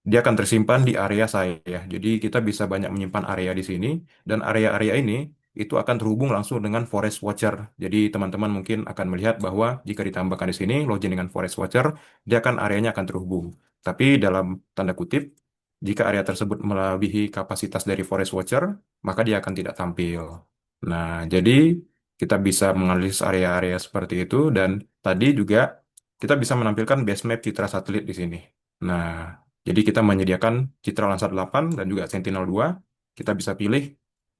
dia akan tersimpan di area saya. Jadi kita bisa banyak menyimpan area di sini dan area-area ini itu akan terhubung langsung dengan Forest Watcher. Jadi teman-teman mungkin akan melihat bahwa jika ditambahkan di sini login dengan Forest Watcher, dia akan areanya akan terhubung. Tapi dalam tanda kutip, jika area tersebut melebihi kapasitas dari Forest Watcher, maka dia akan tidak tampil. Nah, jadi kita bisa menganalisis area-area seperti itu dan tadi juga kita bisa menampilkan base map citra satelit di sini. Nah, jadi kita menyediakan citra Landsat 8 dan juga Sentinel-2. Kita bisa pilih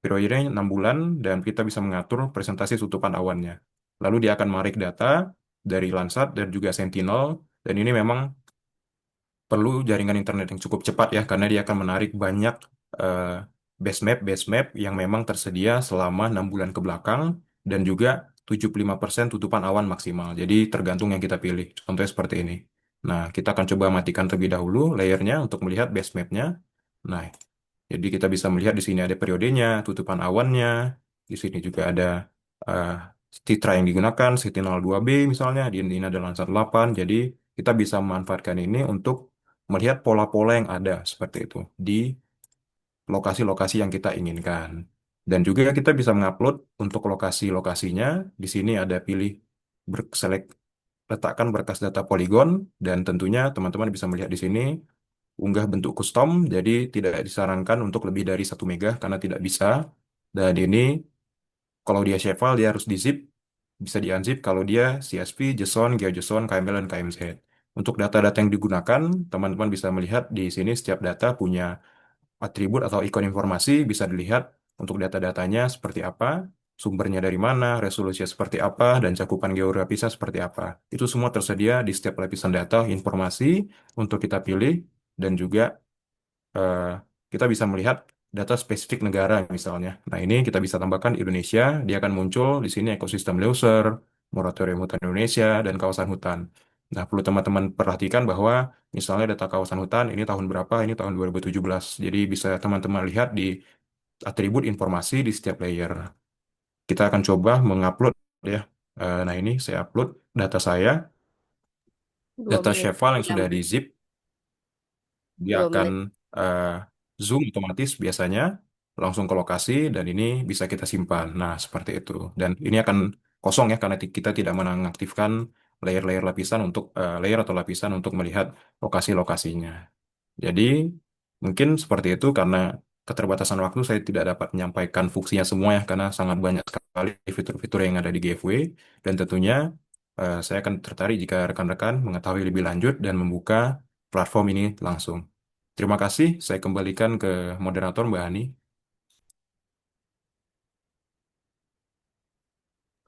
periodenya 6 bulan dan kita bisa mengatur presentasi tutupan awannya. Lalu dia akan menarik data dari Landsat dan juga Sentinel dan ini memang perlu jaringan internet yang cukup cepat ya karena dia akan menarik banyak eh, base map yang memang tersedia selama 6 bulan ke belakang dan juga 75% tutupan awan maksimal. Jadi tergantung yang kita pilih. Contohnya seperti ini. Nah, kita akan coba matikan terlebih dahulu layernya untuk melihat base mapnya. Nah, jadi kita bisa melihat di sini ada periodenya, tutupan awannya, di sini juga ada eh, citra yang digunakan, Sentinel-2B misalnya, di ini ada Landsat 8. Jadi kita bisa memanfaatkan ini untuk melihat pola-pola yang ada seperti itu di lokasi-lokasi yang kita inginkan. Dan juga kita bisa mengupload untuk lokasi-lokasinya. Di sini ada pilih select letakkan berkas data poligon dan tentunya teman-teman bisa melihat di sini unggah bentuk custom, jadi tidak disarankan untuk lebih dari 1 mega karena tidak bisa. Dan ini kalau dia shapefile dia harus di zip, bisa di unzip kalau dia CSV, JSON, GeoJSON, KML, dan KMZ. Untuk data-data yang digunakan, teman-teman bisa melihat di sini setiap data punya atribut atau ikon informasi, bisa dilihat untuk data-datanya seperti apa, sumbernya dari mana, resolusinya seperti apa, dan cakupan geografisnya seperti apa. Itu semua tersedia di setiap lapisan data informasi untuk kita pilih dan juga eh, kita bisa melihat data spesifik negara misalnya. Nah, ini kita bisa tambahkan Indonesia, dia akan muncul di sini ekosistem Leuser, moratorium hutan Indonesia, dan kawasan hutan. Nah, perlu teman-teman perhatikan bahwa misalnya data kawasan hutan ini tahun berapa, ini tahun 2017. Jadi bisa teman-teman lihat di atribut informasi di setiap layer. Kita akan coba mengupload ya. Nah, ini saya upload data saya, Dua data menit shapefile yang jam, sudah di zip. Dia dua akan menit. eh, zoom otomatis biasanya langsung ke lokasi dan ini bisa kita simpan. Nah, seperti itu. Dan ini akan kosong ya karena kita tidak mengaktifkan layer-layer lapisan untuk layer atau lapisan untuk melihat lokasi-lokasinya. Jadi mungkin seperti itu karena keterbatasan waktu saya tidak dapat menyampaikan fungsinya semua ya karena sangat banyak sekali fitur-fitur yang ada di GFW dan tentunya saya akan tertarik jika rekan-rekan mengetahui lebih lanjut dan membuka platform ini langsung. Terima kasih, saya kembalikan ke moderator Mbak Hani.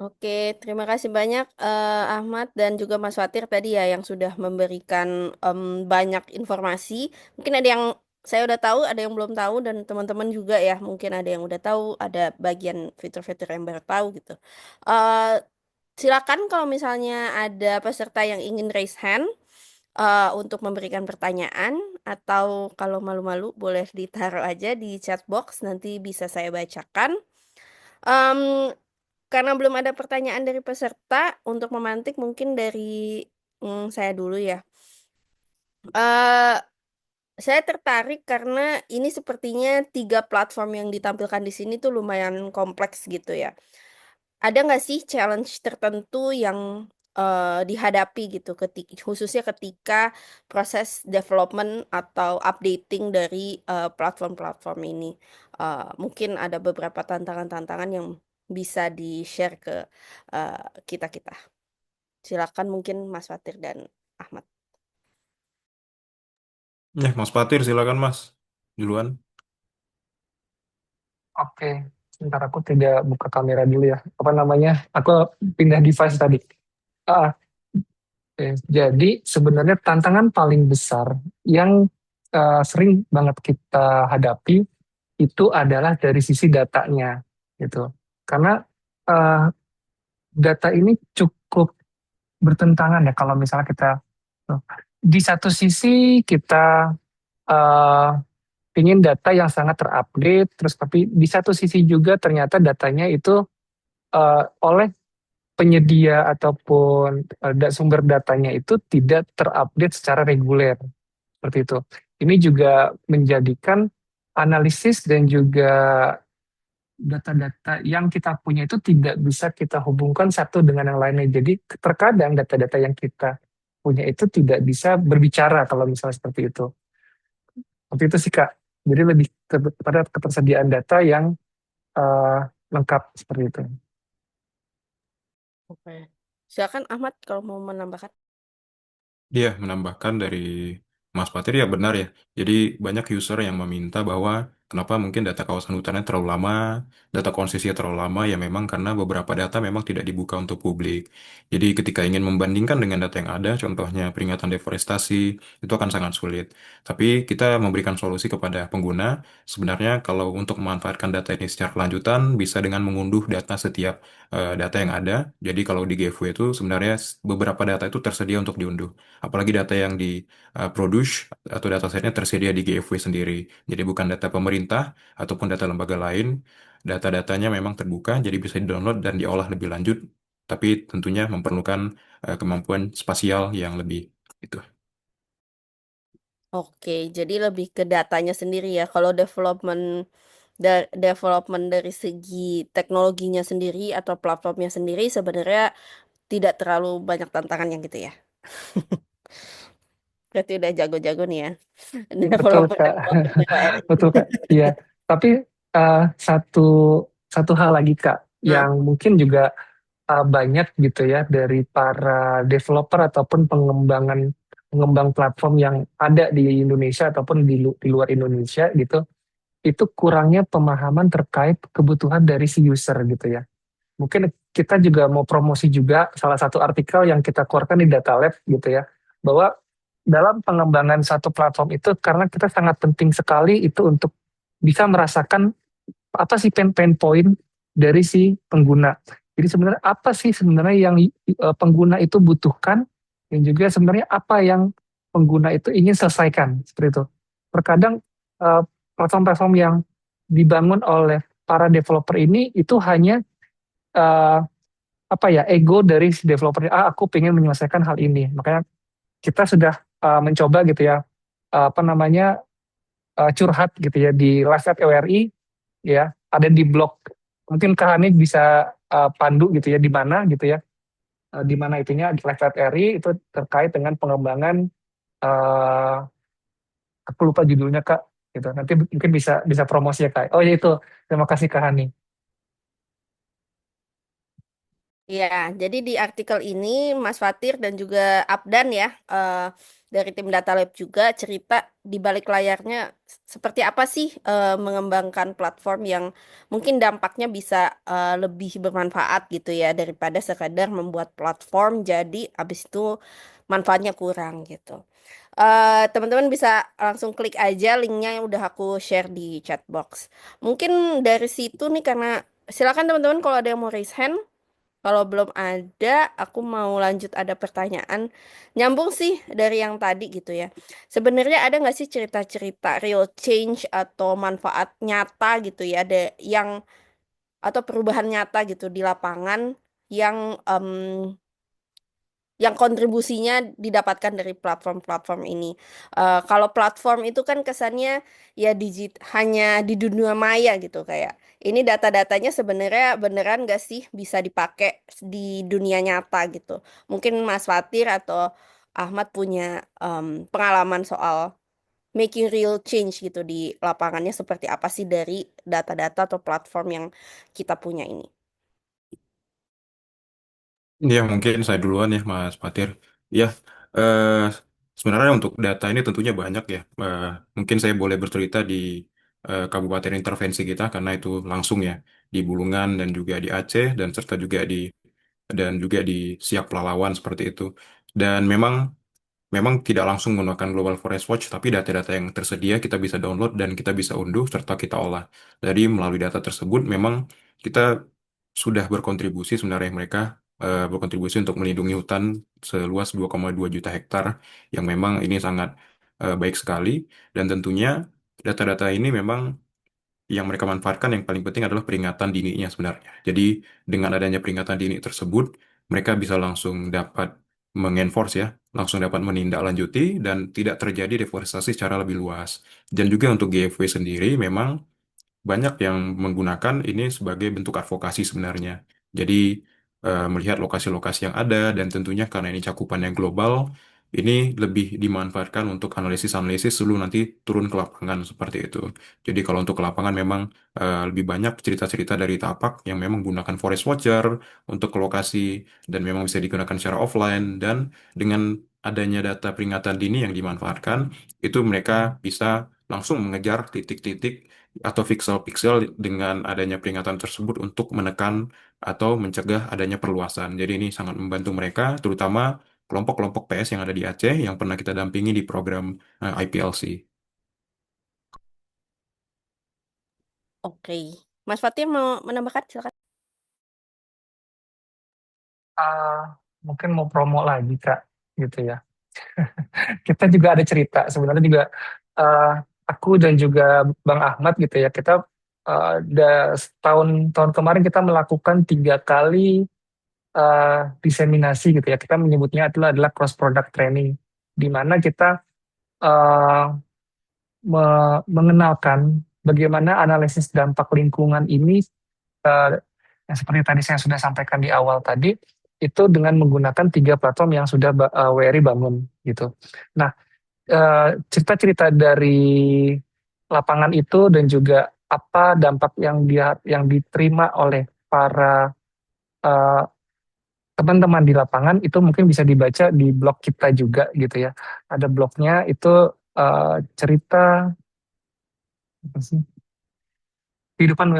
Oke, terima kasih banyak Ahmad dan juga Mas Fatir tadi ya yang sudah memberikan banyak informasi. Mungkin ada yang saya udah tahu, ada yang belum tahu dan teman-teman juga ya mungkin ada yang udah tahu, ada bagian fitur-fitur yang baru tahu gitu. Eh Silakan kalau misalnya ada peserta yang ingin raise hand untuk memberikan pertanyaan atau kalau malu-malu boleh ditaruh aja di chat box nanti bisa saya bacakan. Em, karena belum ada pertanyaan dari peserta, untuk memantik mungkin dari saya dulu ya. Eh, saya tertarik karena ini sepertinya tiga platform yang ditampilkan di sini tuh lumayan kompleks gitu ya. Ada nggak sih challenge tertentu yang dihadapi gitu, khususnya ketika proses development atau updating dari platform-platform ini? Mungkin ada beberapa tantangan-tantangan yang bisa di-share ke eh, kita-kita. Silakan mungkin Mas Fatir dan Ahmad. Ya, Mas Patir, silakan Mas. Duluan. Oke, sebentar aku tidak buka kamera dulu ya. Apa namanya? Aku pindah device tadi. Ah, oke. Jadi sebenarnya tantangan paling besar yang sering banget kita hadapi itu adalah dari sisi datanya, gitu. Karena eh, data ini cukup bertentangan ya kalau misalnya kita di satu sisi kita eh, ingin data yang sangat terupdate, terus tapi di satu sisi juga ternyata datanya itu oleh penyedia ataupun sumber datanya itu tidak terupdate secara reguler seperti itu. ini juga menjadikan analisis dan juga data-data yang kita punya itu tidak bisa kita hubungkan satu dengan yang lainnya. Jadi terkadang data-data yang kita punya itu tidak bisa berbicara kalau misalnya seperti itu. Seperti itu sih Kak. Jadi lebih kepada ketersediaan data yang eh, lengkap seperti itu. Oke. Silakan Ahmad kalau mau menambahkan. Dia menambahkan dari Mas Fatir ya benar ya. Jadi banyak user yang meminta bahwa kenapa mungkin data kawasan hutannya terlalu lama, data konsesinya terlalu lama ya memang karena beberapa data memang tidak dibuka untuk publik. Jadi ketika ingin membandingkan dengan data yang ada, contohnya peringatan deforestasi, itu akan sangat sulit. Tapi kita memberikan solusi kepada pengguna. Sebenarnya kalau untuk memanfaatkan data ini secara kelanjutan bisa dengan mengunduh data setiap data yang ada. Jadi kalau di GFW itu sebenarnya beberapa data itu tersedia untuk diunduh. Apalagi data yang di produce atau data setnya tersedia di GFW sendiri. Jadi bukan data pemerintah ataupun data lembaga lain. Data-datanya memang terbuka, jadi bisa di-download dan diolah lebih lanjut. Tapi tentunya memerlukan kemampuan spasial yang lebih itu. Oke, jadi lebih ke datanya sendiri ya. Kalau development dari segi teknologinya sendiri atau platformnya sendiri sebenarnya tidak terlalu banyak tantangannya gitu ya. Berarti udah jago-jago nih ya. Betul Development Kak. development RI. Betul Kak. Iya. Tapi satu satu hal lagi Kak Nah, yang mungkin juga banyak gitu ya dari para developer ataupun pengembang platform yang ada di Indonesia ataupun di luar Indonesia gitu, itu kurangnya pemahaman terkait kebutuhan dari si user gitu ya. Mungkin kita juga mau promosi juga salah satu artikel yang kita keluarkan di Data Lab gitu ya, bahwa dalam pengembangan satu platform itu karena kita sangat penting sekali itu untuk bisa merasakan apa sih pain point dari si pengguna. Jadi sebenarnya apa sih sebenarnya yang pengguna itu butuhkan dan juga sebenarnya apa yang pengguna itu ingin selesaikan seperti itu. Terkadang eh, platform-platform yang dibangun oleh para developer ini itu hanya eh, apa ya ego dari si developer. Aku pengen menyelesaikan hal ini. Makanya kita sudah mencoba gitu ya apa namanya curhat gitu ya di Live at WRI ya ada di blog mungkin Kak Hani bisa pandu gitu ya di mana gitu ya di mana itunya di Live at WRI itu terkait dengan pengembangan eh aku lupa judulnya Kak gitu nanti mungkin bisa bisa promosi ya Kak oh ya itu terima kasih Kak Hani. ya, jadi di artikel ini Mas Fatir dan juga Abdan ya dari tim Data Lab juga cerita di balik layarnya seperti apa sih mengembangkan platform yang mungkin dampaknya bisa lebih bermanfaat gitu ya daripada sekadar membuat platform jadi habis itu manfaatnya kurang gitu. Teman-teman bisa langsung klik aja linknya yang udah aku share di chat box. Mungkin dari situ nih karena silakan teman-teman kalau ada yang mau raise hand. Kalau belum ada, aku mau lanjut ada pertanyaan. Nyambung sih dari yang tadi gitu ya. Sebenarnya ada nggak sih cerita-cerita real change atau manfaat nyata gitu ya, ada yang atau perubahan nyata gitu di lapangan yang yang kontribusinya didapatkan dari platform-platform ini. Kalau platform itu kan kesannya ya hanya di dunia maya gitu kayak. Ini data-datanya sebenarnya beneran gak sih bisa dipakai di dunia nyata gitu. Mungkin Mas Fatir atau Ahmad punya pengalaman soal making real change gitu di lapangannya seperti apa sih dari data-data atau platform yang kita punya ini. Ya, mungkin saya duluan ya, Mas Fatir. Ya, eh, sebenarnya untuk data ini tentunya banyak ya. Mungkin saya boleh bercerita di kabupaten intervensi kita karena itu langsung ya di Bulungan dan juga di Aceh dan serta juga di Siak Pelalawan seperti itu. Dan memang tidak langsung menggunakan Global Forest Watch, tapi data-data yang tersedia kita bisa download dan kita bisa unduh serta kita olah. Jadi melalui data tersebut memang kita sudah berkontribusi sebenarnya mereka berkontribusi untuk melindungi hutan seluas 2,2 juta hektar yang memang ini sangat baik sekali dan tentunya data-data ini memang yang mereka manfaatkan yang paling penting adalah peringatan dininya sebenarnya. Jadi dengan adanya peringatan dini tersebut mereka bisa langsung dapat mengenforce ya, langsung dapat menindaklanjuti dan tidak terjadi deforestasi secara lebih luas. Dan juga untuk GFW sendiri memang banyak yang menggunakan ini sebagai bentuk advokasi sebenarnya. Jadi melihat lokasi-lokasi yang ada dan tentunya karena ini cakupannya global, ini lebih dimanfaatkan untuk analisis-analisis sebelum nanti turun ke lapangan seperti itu. Jadi kalau untuk ke lapangan memang lebih banyak cerita-cerita dari tapak yang memang menggunakan forest watcher untuk ke lokasi dan memang bisa digunakan secara offline dan dengan adanya data peringatan dini yang dimanfaatkan, itu mereka bisa langsung mengejar titik-titik atau pixel-pixel dengan adanya peringatan tersebut untuk menekan atau mencegah adanya perluasan. Jadi ini sangat membantu mereka, terutama kelompok-kelompok PS yang ada di Aceh yang pernah kita dampingi di program IPLC. Oke. Mas Fatir mau menambahkan? Silakan. Ah, mungkin mau promo lagi Kak, gitu ya. Kita juga ada cerita sebenarnya juga eh, aku dan juga Bang Ahmad gitu ya. Kita tahun kemarin kita melakukan 3 kali diseminasi gitu ya. Kita menyebutnya adalah cross product training, di mana kita eh, mengenalkan bagaimana analisis dampak lingkungan ini eh, yang seperti tadi saya sudah sampaikan di awal tadi itu dengan menggunakan 3 platform yang sudah WRI bangun gitu. Nah, cerita-cerita dari lapangan itu dan juga apa dampak yang diterima oleh para eh, teman-teman di lapangan itu mungkin bisa dibaca di blog kita juga gitu ya. Ada blognya itu cerita apa sih? Kehidupan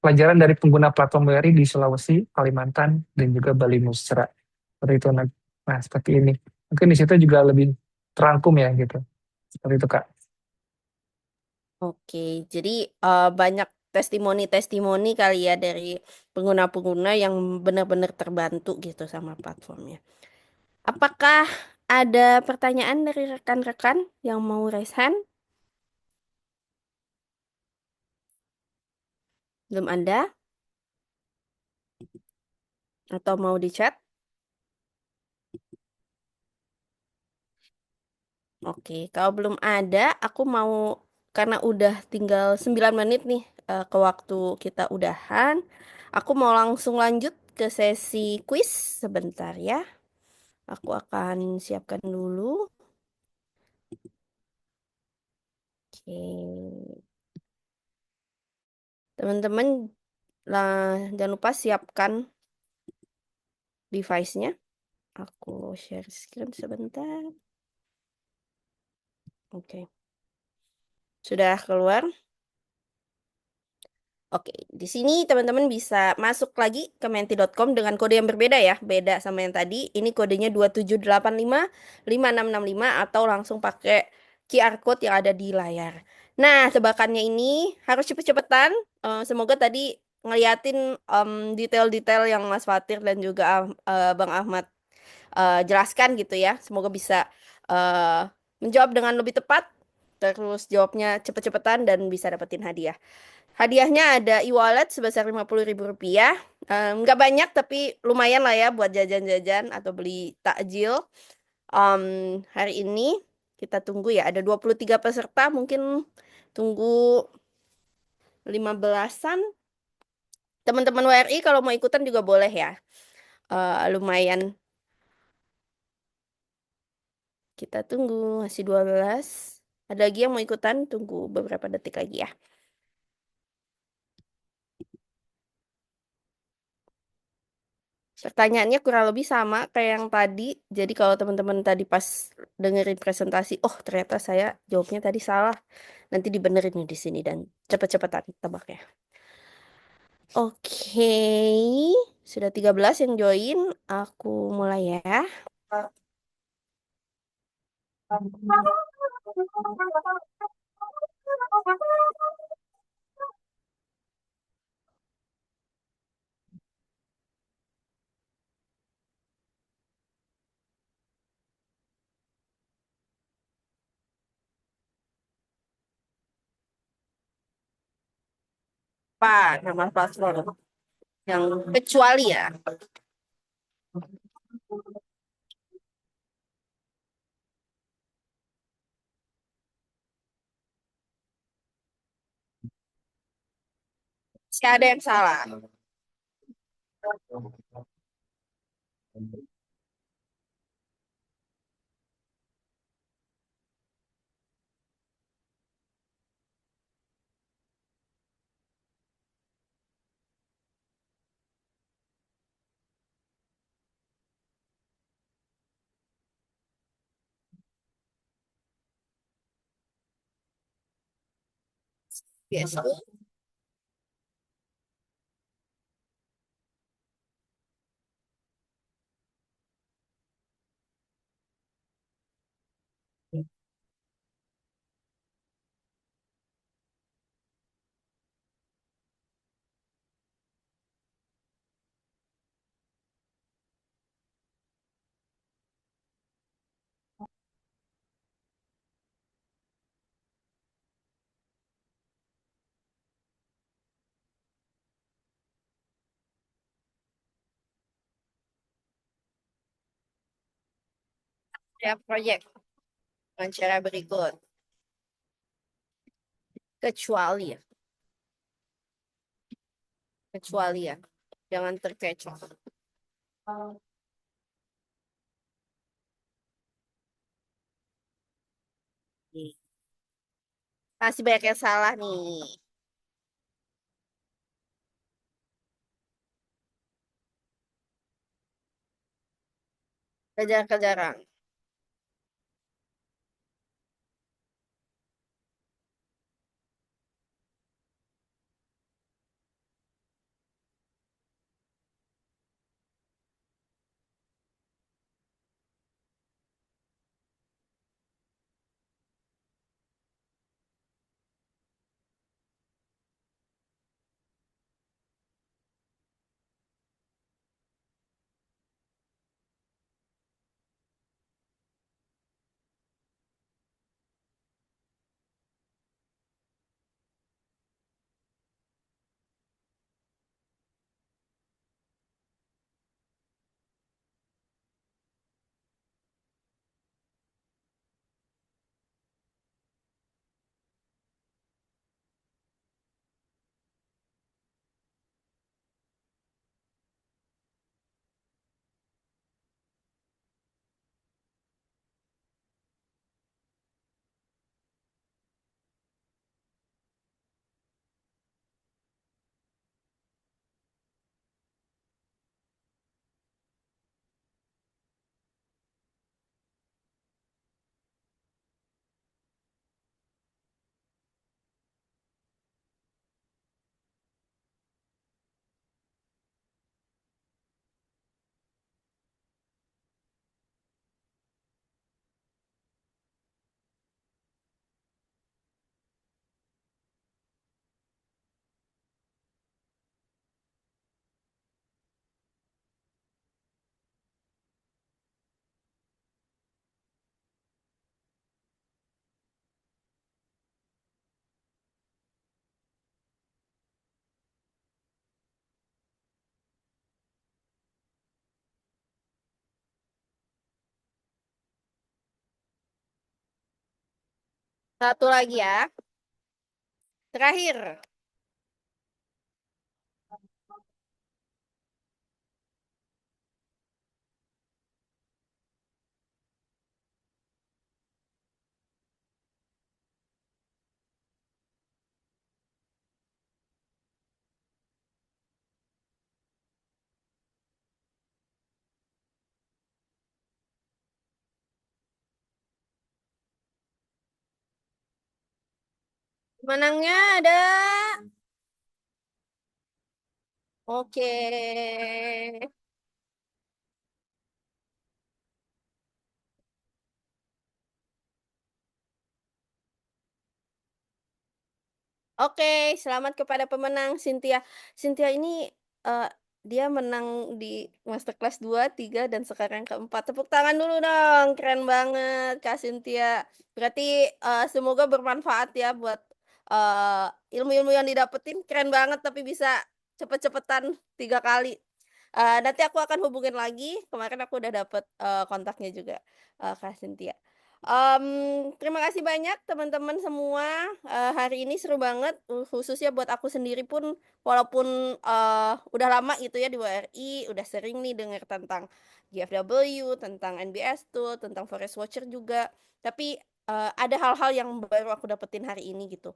pelajaran dari pengguna platform WRI di Sulawesi, Kalimantan, dan juga Bali Musra. Seperti itu. Nah, seperti ini. Mungkin di situ juga lebih terangkum ya gitu. Seperti itu Kak. Oke, jadi banyak testimoni-testimoni kali ya dari pengguna-pengguna yang benar-benar terbantu gitu sama platformnya. Apakah ada pertanyaan dari rekan-rekan yang mau raise hand? Belum ada? Atau mau di chat? Oke, kalau belum ada, aku mau, karena udah tinggal 9 menit nih ke waktu kita udahan, aku mau langsung lanjut ke sesi quiz sebentar ya. Aku akan siapkan dulu. Oke, teman-teman lah, jangan lupa siapkan device-nya. Aku share screen sebentar. Oke, sudah keluar. Oke, di sini teman-teman bisa masuk lagi ke menti.com dengan kode yang berbeda ya, beda sama yang tadi. Ini kodenya 27855665 atau langsung pakai QR code yang ada di layar. Nah, tebakannya ini harus cepet-cepetan. Semoga tadi ngeliatin detail-detail yang Mas Fatir dan juga Bang Ahmad jelaskan gitu ya. Semoga bisa eh, menjawab dengan lebih tepat. Terus jawabnya cepet-cepetan dan bisa dapetin hadiah. Hadiahnya ada e-wallet sebesar Rp50.000. Nggak banyak tapi lumayan lah ya buat jajan-jajan atau beli takjil. Hari ini kita tunggu ya. Ada 23 peserta. Mungkin tunggu 15-an. Teman-teman WRI kalau mau ikutan juga boleh ya. Lumayan. Kita tunggu. Masih 12. Ada lagi yang mau ikutan. Tunggu beberapa detik lagi ya. Pertanyaannya kurang lebih sama kayak yang tadi. Jadi kalau teman-teman tadi pas dengerin presentasi, oh ternyata saya jawabnya tadi salah. Nanti dibenerin nih di sini dan cepet-cepetan tebaknya. Oke, sudah 13 yang join. Aku mulai ya. Apa nama platform yang kecuali ya? Masih ada yang salah. Biasa. Ya, proyek dengan cara berikut. Kecuali ya, kecuali ya. Jangan terkecoh. Nih. Masih banyak yang salah nih. Kejar-kejaran. Satu lagi ya. Terakhir. Menangnya ada. Oke. Oke, selamat kepada pemenang Cynthia. Cynthia ini eh, dia menang di Masterclass 2, 3, dan sekarang keempat. Tepuk tangan dulu dong. Keren banget Kak Cynthia. Berarti semoga bermanfaat ya buat eh, ilmu-ilmu yang didapetin. Keren banget tapi bisa cepet-cepetan 3 kali. Nanti aku akan hubungin lagi. Kemarin aku udah dapet kontaknya juga Kak Cynthia. Terima kasih banyak teman-teman semua. Hari ini seru banget, khususnya buat aku sendiri pun, walaupun udah lama gitu ya di WRI, udah sering nih dengar tentang GFW, tentang NBS Tool, tentang Forest Watcher juga. Tapi ada hal-hal yang baru aku dapetin hari ini gitu,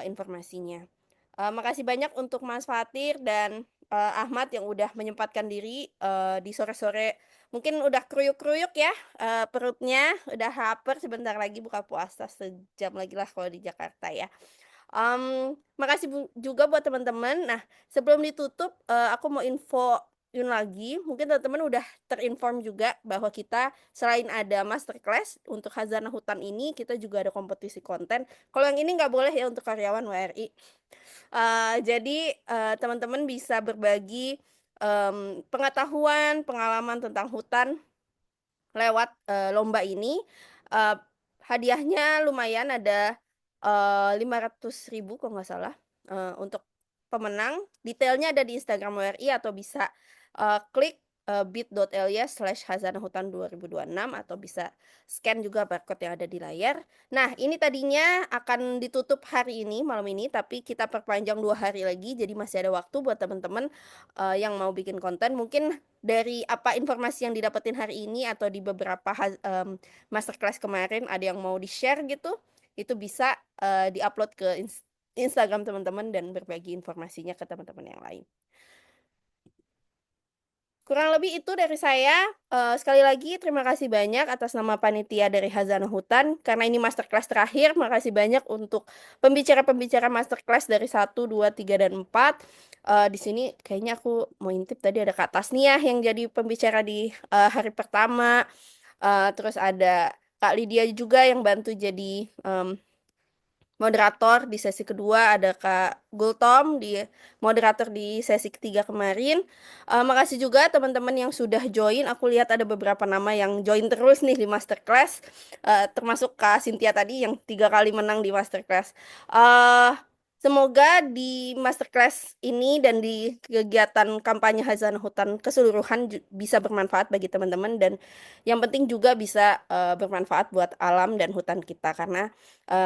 informasinya. Makasih banyak untuk Mas Fatir dan Ahmad yang udah menyempatkan diri di sore-sore. Mungkin udah kruyuk-kruyuk ya perutnya, udah lapar, sebentar lagi buka puasa, sejam lagi lah kalau di Jakarta ya. Makasih juga buat teman-teman. Nah, sebelum ditutup, aku mau info lagi. Mungkin teman-teman udah terinform juga bahwa kita selain ada masterclass untuk Khazanah Hutan ini, kita juga ada kompetisi konten. Kalau yang ini nggak boleh ya untuk karyawan WRI. Jadi teman-teman bisa berbagi pengetahuan, pengalaman tentang hutan lewat lomba ini. Eh, Hadiahnya lumayan, ada 500.000 kalau nggak salah untuk pemenang. Detailnya ada di Instagram WRI atau bisa klik bit.ly/Hazanah Hutan 2026 atau bisa scan juga barcode yang ada di layar. Nah, ini tadinya akan ditutup hari ini, malam ini, tapi kita perpanjang 2 hari lagi, jadi masih ada waktu buat teman-teman yang mau bikin konten. Mungkin dari apa informasi yang didapetin hari ini atau di beberapa masterclass kemarin ada yang mau di-share gitu, itu bisa di-upload ke Instagram teman-teman dan berbagi informasinya ke teman-teman yang lain. Kurang lebih itu dari saya. Sekali lagi terima kasih banyak atas nama panitia dari Hazanah Hutan. Karena ini masterclass terakhir, makasih banyak untuk pembicara-pembicara masterclass dari 1, 2, 3, dan 4. Di sini kayaknya aku mau intip, tadi ada Kak Tasniah yang jadi pembicara di hari pertama. Terus ada Kak Lydia juga yang bantu jadi moderator di sesi kedua, ada Kak Gultom di moderator di sesi ketiga kemarin. Makasih juga teman-teman yang sudah join. Aku lihat ada beberapa nama yang join terus nih di masterclass, termasuk Kak Cynthia tadi yang 3 kali menang di masterclass. Eh Semoga di masterclass ini dan di kegiatan kampanye Hazanah Hutan keseluruhan bisa bermanfaat bagi teman-teman, dan yang penting juga bisa bermanfaat buat alam dan hutan kita, karena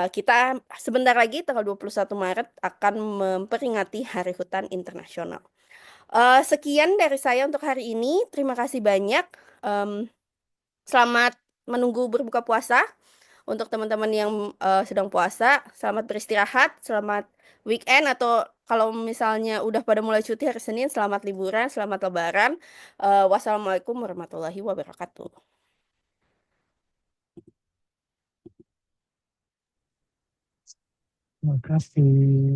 kita sebentar lagi tanggal 21 Maret akan memperingati Hari Hutan Internasional. Sekian dari saya untuk hari ini. Terima kasih banyak. Selamat menunggu berbuka puasa untuk teman-teman yang sedang puasa. Selamat beristirahat, selamat weekend, atau kalau misalnya udah pada mulai cuti hari Senin, selamat liburan, selamat Lebaran. Wassalamualaikum warahmatullahi wabarakatuh. Terima kasih.